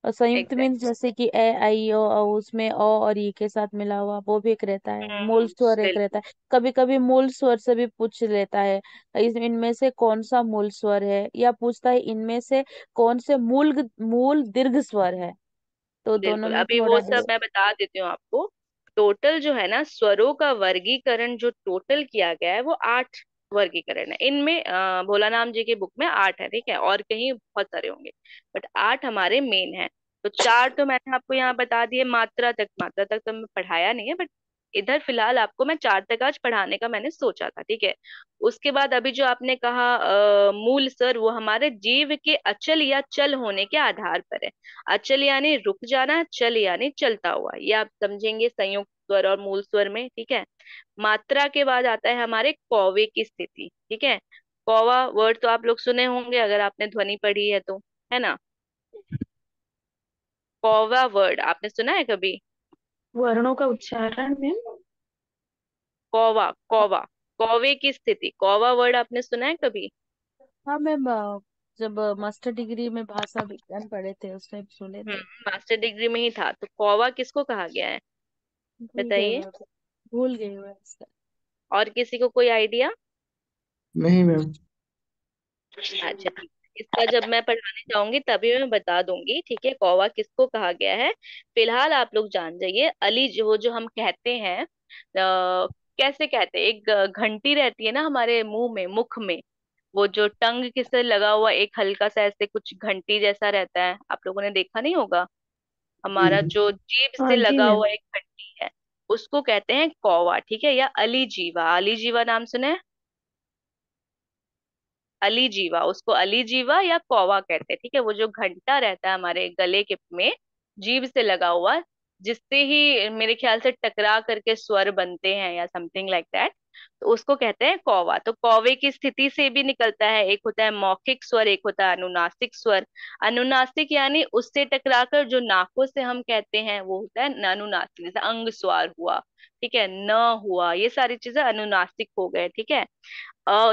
और संयुक्त एग्जैक्ट। मीन्स जैसे कि ए आई ओ, उसमें ओ और ई के साथ मिला हुआ, वो भी एक रहता है। मूल स्वर एक रहता बिल्कुल है। कभी कभी मूल स्वर से भी पूछ लेता है, इनमें से कौन सा मूल स्वर है, या पूछता है इनमें से कौन से मूल मूल दीर्घ स्वर है। तो दोनों बिल्कुल, में अभी वो थोड़ा सब मैं बता देती हूँ आपको। टोटल जो है ना, स्वरों का वर्गीकरण जो टोटल किया गया है, वो 8 वर्गीकरण है। इनमें भोलानाम जी की बुक में 8 है, ठीक है, और कहीं बहुत सारे होंगे, बट 8 हमारे मेन है। तो 4 तो मैंने आपको यहाँ बता दिए, मात्रा तक, मात्रा तक तो मैं पढ़ाया नहीं है, बट इधर फिलहाल आपको मैं 4 तक आज पढ़ाने का मैंने सोचा था, ठीक है। उसके बाद अभी जो आपने कहा मूल सर, वो हमारे जीव के अचल या चल होने के आधार पर है। अचल यानी रुक जाना, चल यानी चलता हुआ, ये आप समझेंगे संयुक्त स्वर और मूल स्वर में, ठीक है। मात्रा के बाद आता है हमारे कौवे की स्थिति, ठीक है। कौवा वर्ड तो आप लोग सुने होंगे, अगर आपने ध्वनि पढ़ी है तो, है ना? कौवा वर्ड आपने सुना है कभी? वर्णों का उच्चारण में। कौवा, कौवा, कौवे की स्थिति, कौवा वर्ड आपने सुना है कभी? हाँ मैम, जब मास्टर डिग्री में भाषा विज्ञान पढ़े थे उसमें सुने थे। मास्टर डिग्री में ही था। तो कौवा किसको कहा गया है, भूल गए बताइए? मैं, भूल गई मैं इसका। और किसी को कोई आइडिया? नहीं मैम। अच्छा ठीक है, इसका जब मैं पढ़ाने जाऊंगी तभी मैं बता दूंगी, ठीक है, कौवा किसको कहा गया है। फिलहाल आप लोग जान जाइए, अली जो जो हम कहते हैं, कैसे कहते हैं, एक घंटी रहती है ना हमारे मुंह में, मुख में, वो जो टंग के से लगा हुआ एक हल्का सा ऐसे कुछ घंटी जैसा रहता है, आप लोगों ने देखा नहीं होगा, हमारा जो जीभ हाँ से जी लगा मैम। हुआ एक घंटी है, उसको कहते हैं कौवा, ठीक है, या अली जीवा। अली जीवा नाम सुने? अली जीवा, उसको अली जीवा या कौवा कहते हैं, ठीक है, वो जो घंटा रहता है हमारे गले के में, जीभ से लगा हुआ, जिससे ही मेरे ख्याल से टकरा करके स्वर बनते हैं या समथिंग लाइक दैट, तो उसको कहते हैं कौवा। तो कौवे की स्थिति से भी निकलता है, एक होता है मौखिक स्वर, एक होता है अनुनासिक स्वर। अनुनासिक यानी उससे टकराकर जो नाकों से हम कहते हैं वो होता है अनुनासिक, जैसे अंग स्वर हुआ, ठीक है, न हुआ, ये सारी चीजें अनुनासिक हो गए, ठीक है।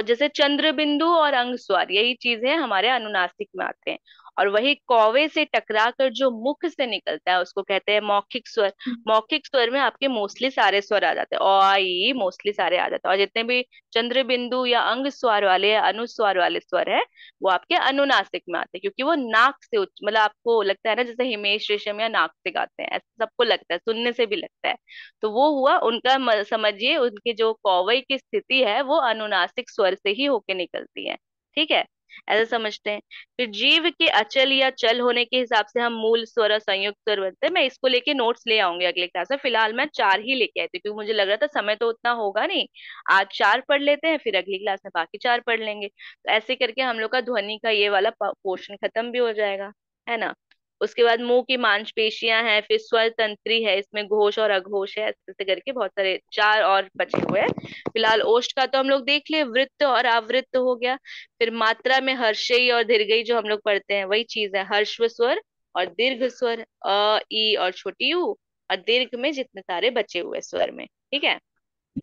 जैसे चंद्र बिंदु और अंगस्वर, यही चीजें हमारे अनुनासिक में आते हैं। और वही कौवे से टकरा कर जो मुख से निकलता है उसको कहते हैं मौखिक स्वर। मौखिक स्वर में आपके मोस्टली सारे स्वर आ जाते हैं, ओ आ ई मोस्टली सारे आ जाते हैं, और जितने भी चंद्र बिंदु या अंग स्वर वाले या अनुस्वार वाले स्वर है वो आपके अनुनासिक में आते हैं, क्योंकि वो नाक से उच्च, मतलब आपको लगता है ना जैसे हिमेश रेशम या नाक से गाते हैं, ऐसा सबको लगता है, सुनने से भी लगता है। तो वो हुआ उनका, समझिए उनकी जो कौवई की स्थिति है वो अनुनासिक स्वर से ही होके निकलती है, ठीक है, ऐसा समझते हैं। फिर जीव के अचल या चल होने के हिसाब से हम मूल स्वर और संयुक्त स्वर बनते हैं। मैं इसको लेके नोट्स ले आऊंगी अगले क्लास में, फिलहाल मैं चार ही लेके आई थी क्योंकि मुझे लग रहा था समय तो उतना होगा नहीं, आज चार पढ़ लेते हैं, फिर अगली क्लास में बाकी चार पढ़ लेंगे, तो ऐसे करके हम लोग का ध्वनि का ये वाला पोर्शन खत्म भी हो जाएगा, है ना। उसके बाद मुंह की मांसपेशियां हैं, फिर स्वर तंत्री है, इसमें घोष और अघोष है, ऐसे ऐसे करके बहुत सारे चार और बचे हुए हैं। फिलहाल ओष्ठ का तो हम लोग देख लिए, वृत्त और आवृत्त हो गया। फिर मात्रा में हर्षई और दीर्घई जो हम लोग पढ़ते हैं वही चीज है, हर्ष्व स्वर और दीर्घ स्वर, अ ई और छोटी ऊ, और दीर्घ में जितने सारे बचे हुए स्वर में, ठीक है।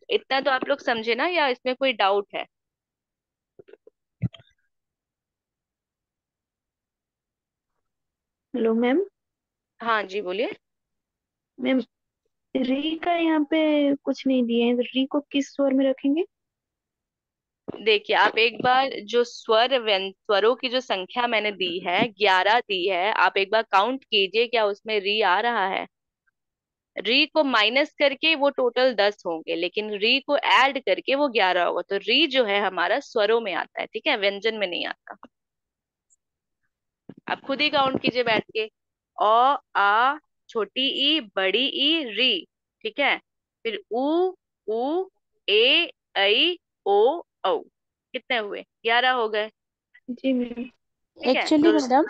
इतना तो आप लोग समझे ना, या इसमें कोई डाउट है? Hello ma'am. हाँ जी बोलिए। मैम, री का यहाँ पे कुछ नहीं दिए हैं, तो री को किस स्वर में रखेंगे? देखिए आप एक बार जो स्वरों की जो संख्या मैंने दी है, 11 दी है, आप एक बार काउंट कीजिए, क्या उसमें री आ रहा है? री को माइनस करके वो टोटल 10 होंगे, लेकिन री को ऐड करके वो 11 होगा, तो री जो है हमारा स्वरों में आता है, ठीक है, व्यंजन में नहीं आता। आप खुद ही काउंट कीजिए बैठ के, अ आ, छोटी ई, बड़ी ई, री, ठीक है। फिर उ ए ऐ ओ औ, कितने हुए? 11 हो गए, जी मैम। ठीक है। एक्चुअली तो मैडम,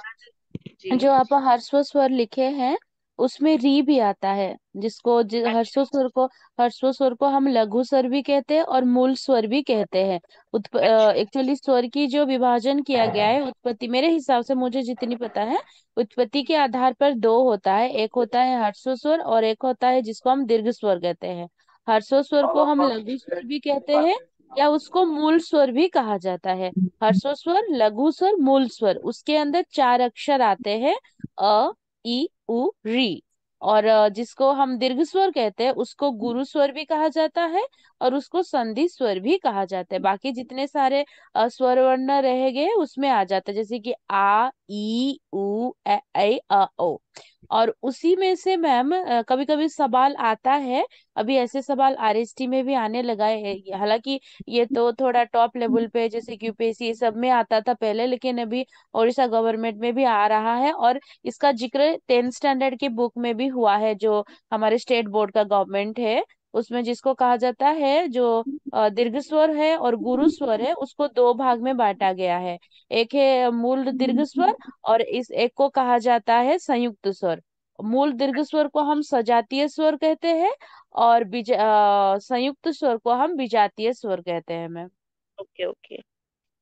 जी, जो आप हर्स्व स्वर लिखे हैं उसमें री भी आता है, जिसको अच्छा, हर्स्व स्वर को, हर्स्व स्वर को हम लघु स्वर भी कहते हैं और मूल स्वर भी कहते हैं। अच्छा, एक्चुअली स्वर की जो विभाजन किया गया है, उत्पत्ति मेरे हिसाब से मुझे जितनी पता है, उत्पत्ति के आधार पर दो होता है, एक होता है हर्स्व स्वर और एक होता है जिसको हम दीर्घ स्वर कहते हैं। हर्स्व स्वर को हम लघु स्वर भी कहते हैं या उसको मूल स्वर भी कहा जाता है। हर्स्व स्वर, लघु स्वर, मूल स्वर, उसके अंदर चार अक्षर आते हैं, अ ई उ री। और जिसको हम दीर्घ स्वर कहते हैं उसको गुरु स्वर भी कहा जाता है और उसको संधि स्वर भी कहा जाता है। बाकी जितने सारे स्वर वर्ण रह गए उसमें आ जाता है, जैसे कि आ ई उ ऐ ओ। और उसी में से मैम कभी कभी सवाल आता है, अभी ऐसे सवाल आरएसटी में भी आने लगा है, हालांकि ये तो थोड़ा टॉप लेवल पे जैसे कि यूपीएससी सब में आता था पहले, लेकिन अभी उड़ीसा गवर्नमेंट में भी आ रहा है। और इसका जिक्र 10th स्टैंडर्ड की बुक में भी हुआ है, जो हमारे स्टेट बोर्ड का गवर्नमेंट है, उसमें जिसको कहा जाता है जो दीर्घ स्वर है और गुरु स्वर है, उसको दो भाग में बांटा गया है। एक है मूल दीर्घ स्वर और इस एक को कहा जाता है संयुक्त स्वर। मूल दीर्घ स्वर को हम सजातीय स्वर कहते हैं और संयुक्त स्वर को हम विजातीय स्वर कहते हैं मैम। ओके ओके,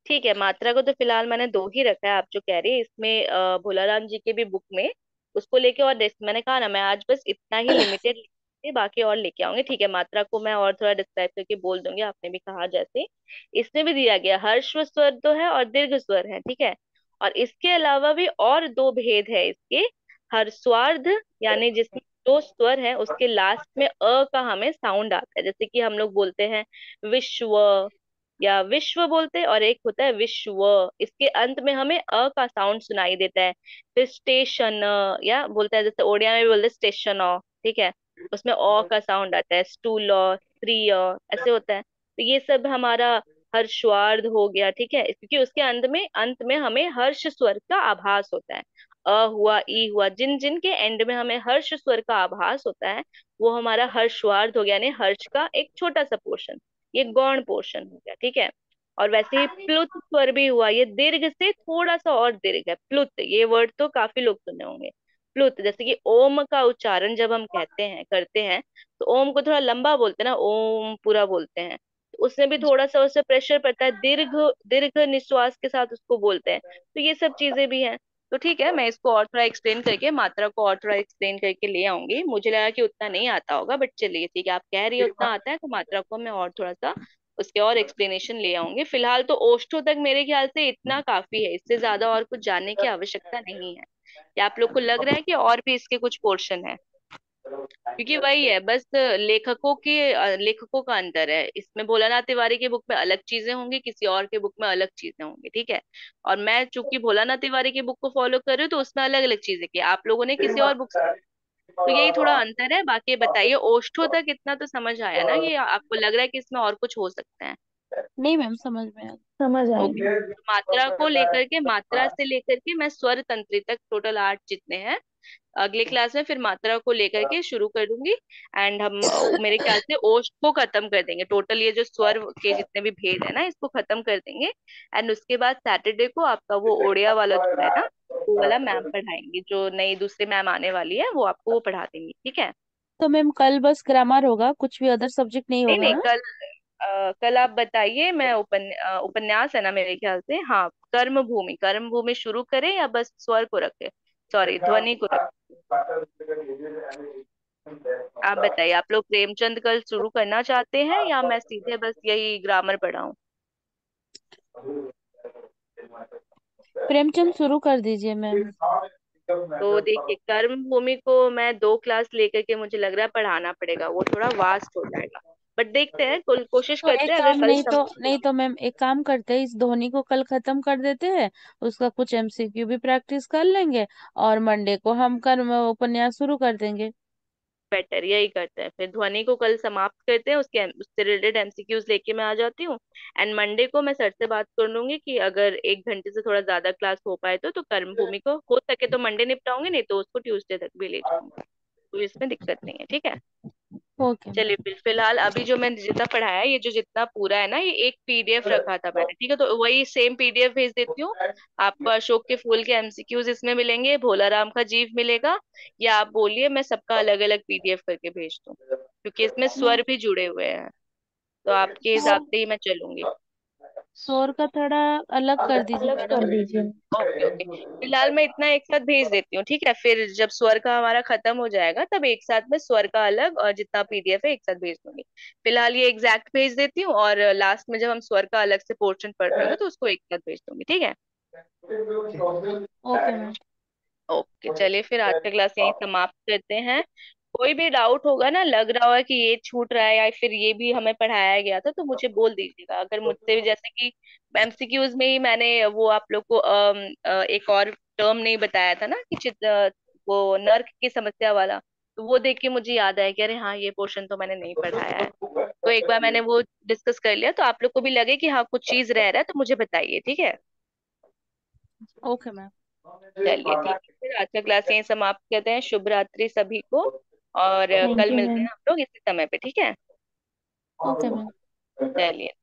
ठीक है। मात्रा को तो फिलहाल मैंने दो ही रखा है, आप जो कह रही है इसमें भोलाराम जी के भी बुक में उसको लेके, और मैंने कहा ना मैं आज बस इतना ही लिमिटेड, बाकी और लेके आऊंगी, ठीक है। मात्रा को मैं और थोड़ा डिस्क्राइब करके बोल दूंगी, आपने भी कहा जैसे। इसमें भी दिया गया हर्ष स्वर तो है और दीर्घ स्वर है, ठीक है। और इसके अलावा भी और दो भेद है इसके, हर्स्वार्ध, यानी जिसमें जो स्वर है उसके लास्ट में अ का हमें साउंड आता है, जैसे कि हम लोग बोलते हैं विश्व या विश्व बोलते हैं, और एक होता है विश्व। इसके अंत में हमें अ का साउंड सुनाई देता है। फिर स्टेशन, या बोलते हैं जैसे ओडिया में भी बोलते हैं स्टेशन अ, ठीक है, उसमें ओ का साउंड आता है। स्टूल स्त्री ऐसे होता है। तो ये सब हमारा हर्षवार्ध हो गया, ठीक है, क्योंकि उसके अंत में हमें हर्ष स्वर का आभास होता है। अ हुआ, ई हुआ, जिन जिन के एंड में हमें हर्ष स्वर का आभास होता है, वो हमारा हर्षवार्ध हो गया, यानी हर्ष का एक छोटा सा पोर्शन, ये गौण पोर्शन हो गया, ठीक है। और वैसे ही प्लुत स्वर भी हुआ, ये दीर्घ से थोड़ा सा और दीर्घ है। प्लुत, ये वर्ड तो काफी लोग सुने होंगे। प्लुत, जैसे कि ओम का उच्चारण जब हम कहते हैं करते हैं, तो ओम को थोड़ा लंबा बोलते हैं ना, ओम पूरा बोलते हैं, तो उसमें भी थोड़ा सा उससे प्रेशर पड़ता है, दीर्घ दीर्घ निश्वास के साथ उसको बोलते हैं। तो ये सब चीजें भी हैं। तो ठीक है, मैं इसको और थोड़ा एक्सप्लेन करके, मात्रा को और थोड़ा एक्सप्लेन करके ले आऊंगी। मुझे लगा कि उतना नहीं आता होगा, बट चलिए ठीक है, आप कह रही है उतना आता है, तो मात्रा को मैं और थोड़ा सा उसके और एक्सप्लेनेशन ले आऊंगी। फिलहाल तो ओष्ठों तक मेरे ख्याल से इतना काफी है, इससे ज्यादा और कुछ जानने की आवश्यकता नहीं है। या आप लोग को लग रहा है कि और भी इसके कुछ पोर्शन है? क्योंकि वही है बस, लेखकों का अंतर है इसमें। भोलानाथ तिवारी के बुक में अलग चीजें होंगी, किसी और के बुक में अलग चीजें होंगी, ठीक है। और मैं चूंकि भोलानाथ तिवारी के बुक को फॉलो कर रही हूँ, तो उसमें अलग अलग चीजें की, आप लोगों ने किसी और बुक से। तो यही थोड़ा अंतर है। बाकी बताइए, ओष्ठों तक इतना तो समझ आया ना, ये आपको लग रहा है कि इसमें और कुछ हो सकता है? नहीं मैम, समझ में आ समझ ओके। आई। मात्रा को लेकर के, मात्रा से लेकर के मैं स्वर तंत्री तक, टोटल 8 जितने हैं, अगले क्लास में फिर मात्रा को लेकर के शुरू कर दूंगी। एंड हम मेरे ख्याल से ओष्ठ को खत्म कर देंगे, टोटल ये जो स्वर के जितने भी भेद है ना, इसको खत्म कर देंगे। एंड उसके बाद सैटरडे को आपका वो ओडिया वाला जो है ना, वो वाला मैम पढ़ाएंगे, जो नई दूसरी मैम आने वाली है, वो आपको वो पढ़ा देंगी, ठीक है। तो मैम कल बस ग्रामर होगा, कुछ भी अदर सब्जेक्ट नहीं नहीं होगा नहीं, ना? कल आप बताइए। मैं उपन्यास है ना मेरे ख्याल से, हाँ, कर्म भूमि, कर्म भूमि शुरू करें या बस स्वर को रखें, सॉरी ध्वनि को रखें? आप बताइए, आप लोग प्रेमचंद कल शुरू करना चाहते हैं या मैं सीधे बस यही ग्रामर पढ़ाऊं? प्रेमचंद शुरू कर दीजिए मैम। तो देखिए, कर्म भूमि को मैं 2 क्लास लेकर के मुझे लग रहा है पढ़ाना पड़ेगा, वो थोड़ा वास्ट हो जाएगा। बट देखते हैं, कोशिश तो करते एक हैं, अगर काम, कल नहीं तो मैम एक काम करते हैं, इस धोनी को कल खत्म कर देते हैं, उसका कुछ एमसीक्यू भी प्रैक्टिस कर लेंगे, और मंडे को हम कर्म उपन्यास शुरू कर देंगे। बेटर यही करते हैं। फिर ध्वनि को कल समाप्त करते हैं, उससे रिलेटेड एमसीक्यूज लेके मैं आ जाती हूँ। एंड मंडे को मैं सर से बात कर लूंगी कि अगर 1 घंटे से थोड़ा ज्यादा क्लास हो पाए तो कर्म भूमि को हो सके तो मंडे निपटाऊंगी, नहीं तो उसको ट्यूसडे तक भी ले जाऊंगी। तो इसमें दिक्कत नहीं है, ठीक है। Okay ma'am. चलिए, फिर फिलहाल अभी जो मैंने जितना पढ़ाया है, ये जो जितना पूरा है ना, ये एक पीडीएफ रखा था मैंने, ठीक है, तो वही सेम पीडीएफ भेज देती हूँ। आपको अशोक के फूल के एमसीक्यूज इसमें मिलेंगे, भोलाराम का जीव मिलेगा, या आप बोलिए मैं सबका अलग अलग पीडीएफ करके भेज दूँ, क्योंकि इसमें मैम स्वर भी जुड़े हुए हैं। तो आपके हिसाब शोर से ही मैं चलूंगी। शोर का थोड़ा अलग कर दीजिए अलग मैडम। कर दीजिए। ओके ओके, फिलहाल मैं इतना एक साथ भेज देती हूँ, ठीक है। फिर जब स्वर का हमारा खत्म हो जाएगा, तब एक साथ में स्वर का अलग और जितना पीडीएफ है एक साथ भेज दूंगी। फिलहाल ये एग्जैक्ट भेज देती हूँ, और लास्ट में जब हम स्वर का अलग से पोर्शन पढ़ रहे होंगे, तो उसको एक साथ भेज दूंगी, ठीक है। Okay ma'am. ओके, चलिए फिर आज का क्लास यहीं समाप्त करते हैं। कोई भी डाउट होगा ना, लग रहा है कि ये छूट रहा है या फिर ये भी हमें पढ़ाया गया था, तो मुझे बोल दीजिएगा। अगर मुझसे भी, जैसे कि एमसीक्यूज में ही मैंने वो आप लोग को एक और टर्म नहीं बताया था ना, कि वो नर्क की समस्या वाला, तो वो देख के मुझे याद आया कि अरे हाँ, ये पोर्शन तो मैंने नहीं पढ़ाया है। तो एक बार मैंने वो डिस्कस कर लिया, तो आप लोग को भी लगे कि हाँ कुछ चीज रह रहा है, तो मुझे बताइए, ठीक है। Okay ma'am. चलिए ठीक है, फिर आज का क्लास यहीं समाप्त करते हैं। शुभ रात्रि सभी को, और थैंक कल यू मिलते हैं मैम। हम लोग इसी समय पे, ठीक है। Okay ma'am. चलिए।